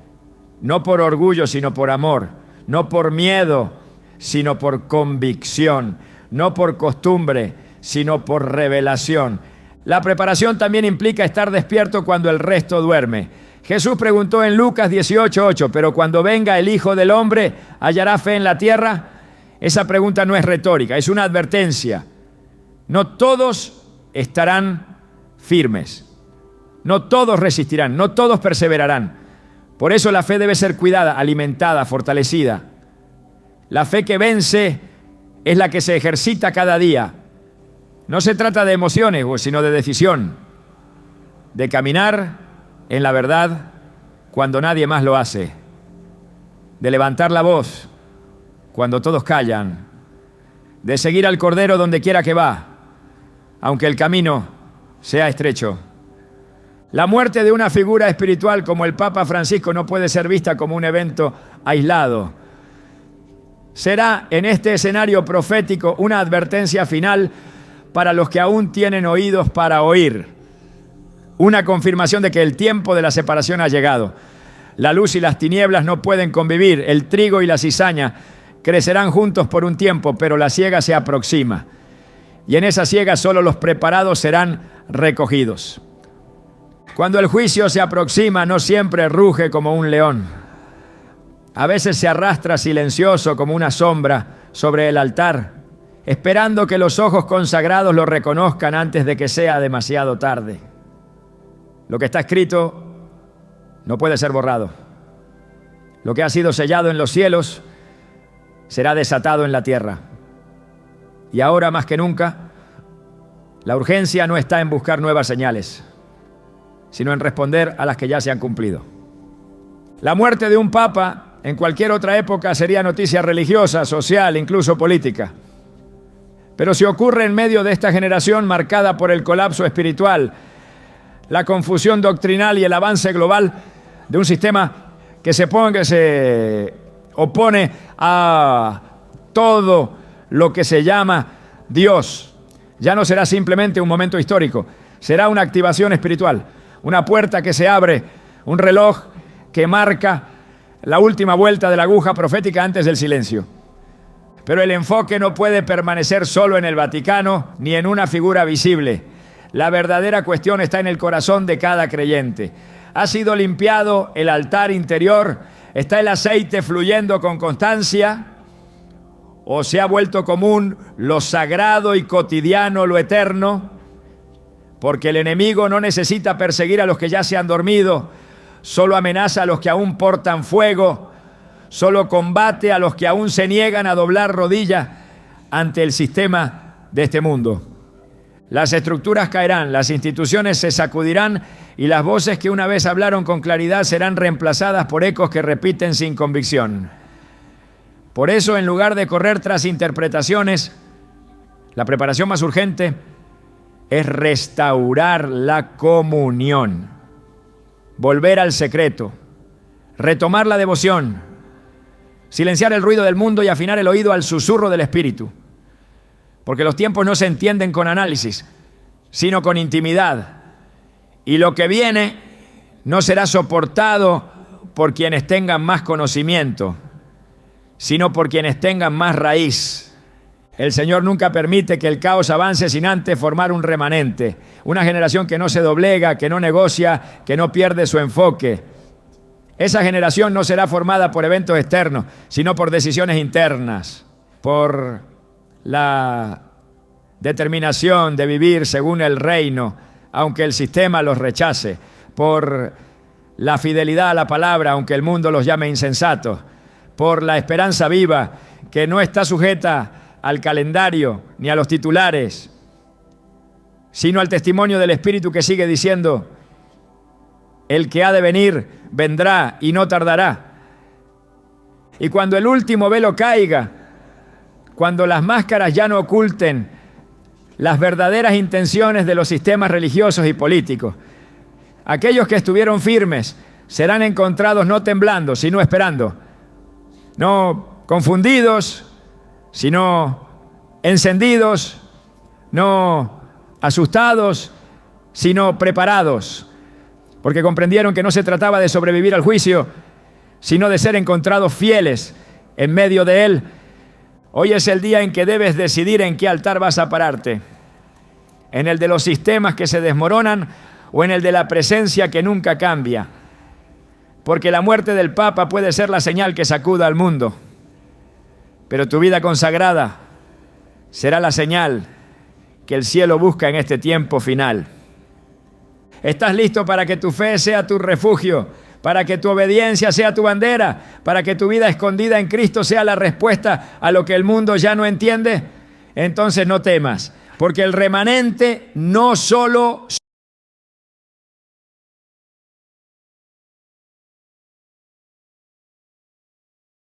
No por orgullo, sino por amor. No por miedo, sino por convicción. No por costumbre, sino por revelación. La preparación también implica estar despierto cuando el resto duerme. Jesús preguntó en Lucas 18:8, pero cuando venga el Hijo del Hombre, ¿hallará fe en la tierra? Esa pregunta no es retórica, es una advertencia. No todos estarán firmes, no todos resistirán, no todos perseverarán. Por eso la fe debe ser cuidada, alimentada, fortalecida. La fe que vence es la que se ejercita cada día. No se trata de emociones, sino de decisión, de caminar en la verdad cuando nadie más lo hace, de levantar la voz cuando todos callan, de seguir al Cordero donde quiera que va, aunque el camino sea estrecho. La muerte de una figura espiritual como el Papa Francisco no puede ser vista como un evento aislado. Será en este escenario profético una advertencia final para los que aún tienen oídos para oír. Una confirmación de que el tiempo de la separación ha llegado. La luz y las tinieblas no pueden convivir. El trigo y la cizaña crecerán juntos por un tiempo, pero la siega se aproxima. Y en esa siega solo los preparados serán recogidos. Cuando el juicio se aproxima, no siempre ruge como un león. A veces se arrastra silencioso como una sombra sobre el altar, esperando que los ojos consagrados lo reconozcan antes de que sea demasiado tarde. Lo que está escrito no puede ser borrado. Lo que ha sido sellado en los cielos será desatado en la tierra. Y ahora más que nunca, la urgencia no está en buscar nuevas señales, sino en responder a las que ya se han cumplido. La muerte de un papa en cualquier otra época sería noticia religiosa, social, incluso política. Pero si ocurre en medio de esta generación marcada por el colapso espiritual, la confusión doctrinal y el avance global de un sistema que se opone a todo lo que se llama Dios, ya no será simplemente un momento histórico, será una activación espiritual, una puerta que se abre, un reloj que marca la última vuelta de la aguja profética antes del silencio. Pero el enfoque no puede permanecer solo en el Vaticano ni en una figura visible. La verdadera cuestión está en el corazón de cada creyente. ¿Ha sido limpiado el altar interior? ¿Está el aceite fluyendo con constancia? ¿O se ha vuelto común lo sagrado y cotidiano, lo eterno? Porque el enemigo no necesita perseguir a los que ya se han dormido, solo amenaza a los que aún portan fuego, solo combate a los que aún se niegan a doblar rodilla ante el sistema de este mundo. Las estructuras caerán, las instituciones se sacudirán y las voces que una vez hablaron con claridad serán reemplazadas por ecos que repiten sin convicción. Por eso, en lugar de correr tras interpretaciones, la preparación más urgente es restaurar la comunión, volver al secreto, retomar la devoción, silenciar el ruido del mundo y afinar el oído al susurro del Espíritu. Porque los tiempos no se entienden con análisis, sino con intimidad. Y lo que viene no será soportado por quienes tengan más conocimiento, sino por quienes tengan más raíz. El Señor nunca permite que el caos avance sin antes formar un remanente, una generación que no se doblega, que no negocia, que no pierde su enfoque. Esa generación no será formada por eventos externos, sino por decisiones internas, por la determinación de vivir según el reino, aunque el sistema los rechace, por la fidelidad a la palabra, aunque el mundo los llame insensatos, por la esperanza viva que no está sujeta al calendario ni a los titulares, sino al testimonio del Espíritu que sigue diciendo: el que ha de venir vendrá y no tardará. Y cuando el último velo caiga, cuando las máscaras ya no oculten las verdaderas intenciones de los sistemas religiosos y políticos, aquellos que estuvieron firmes serán encontrados no temblando, sino esperando, no confundidos, sino encendidos, no asustados, sino preparados, porque comprendieron que no se trataba de sobrevivir al juicio, sino de ser encontrados fieles en medio de él. Hoy es el día en que debes decidir en qué altar vas a pararte. ¿En el de los sistemas que se desmoronan o en el de la presencia que nunca cambia? Porque la muerte del Papa puede ser la señal que sacuda al mundo, pero tu vida consagrada será la señal que el cielo busca en este tiempo final. ¿Estás listo para que tu fe sea tu refugio, para que tu obediencia sea tu bandera, para que tu vida escondida en Cristo sea la respuesta a lo que el mundo ya no entiende? Entonces no temas, porque el remanente no solo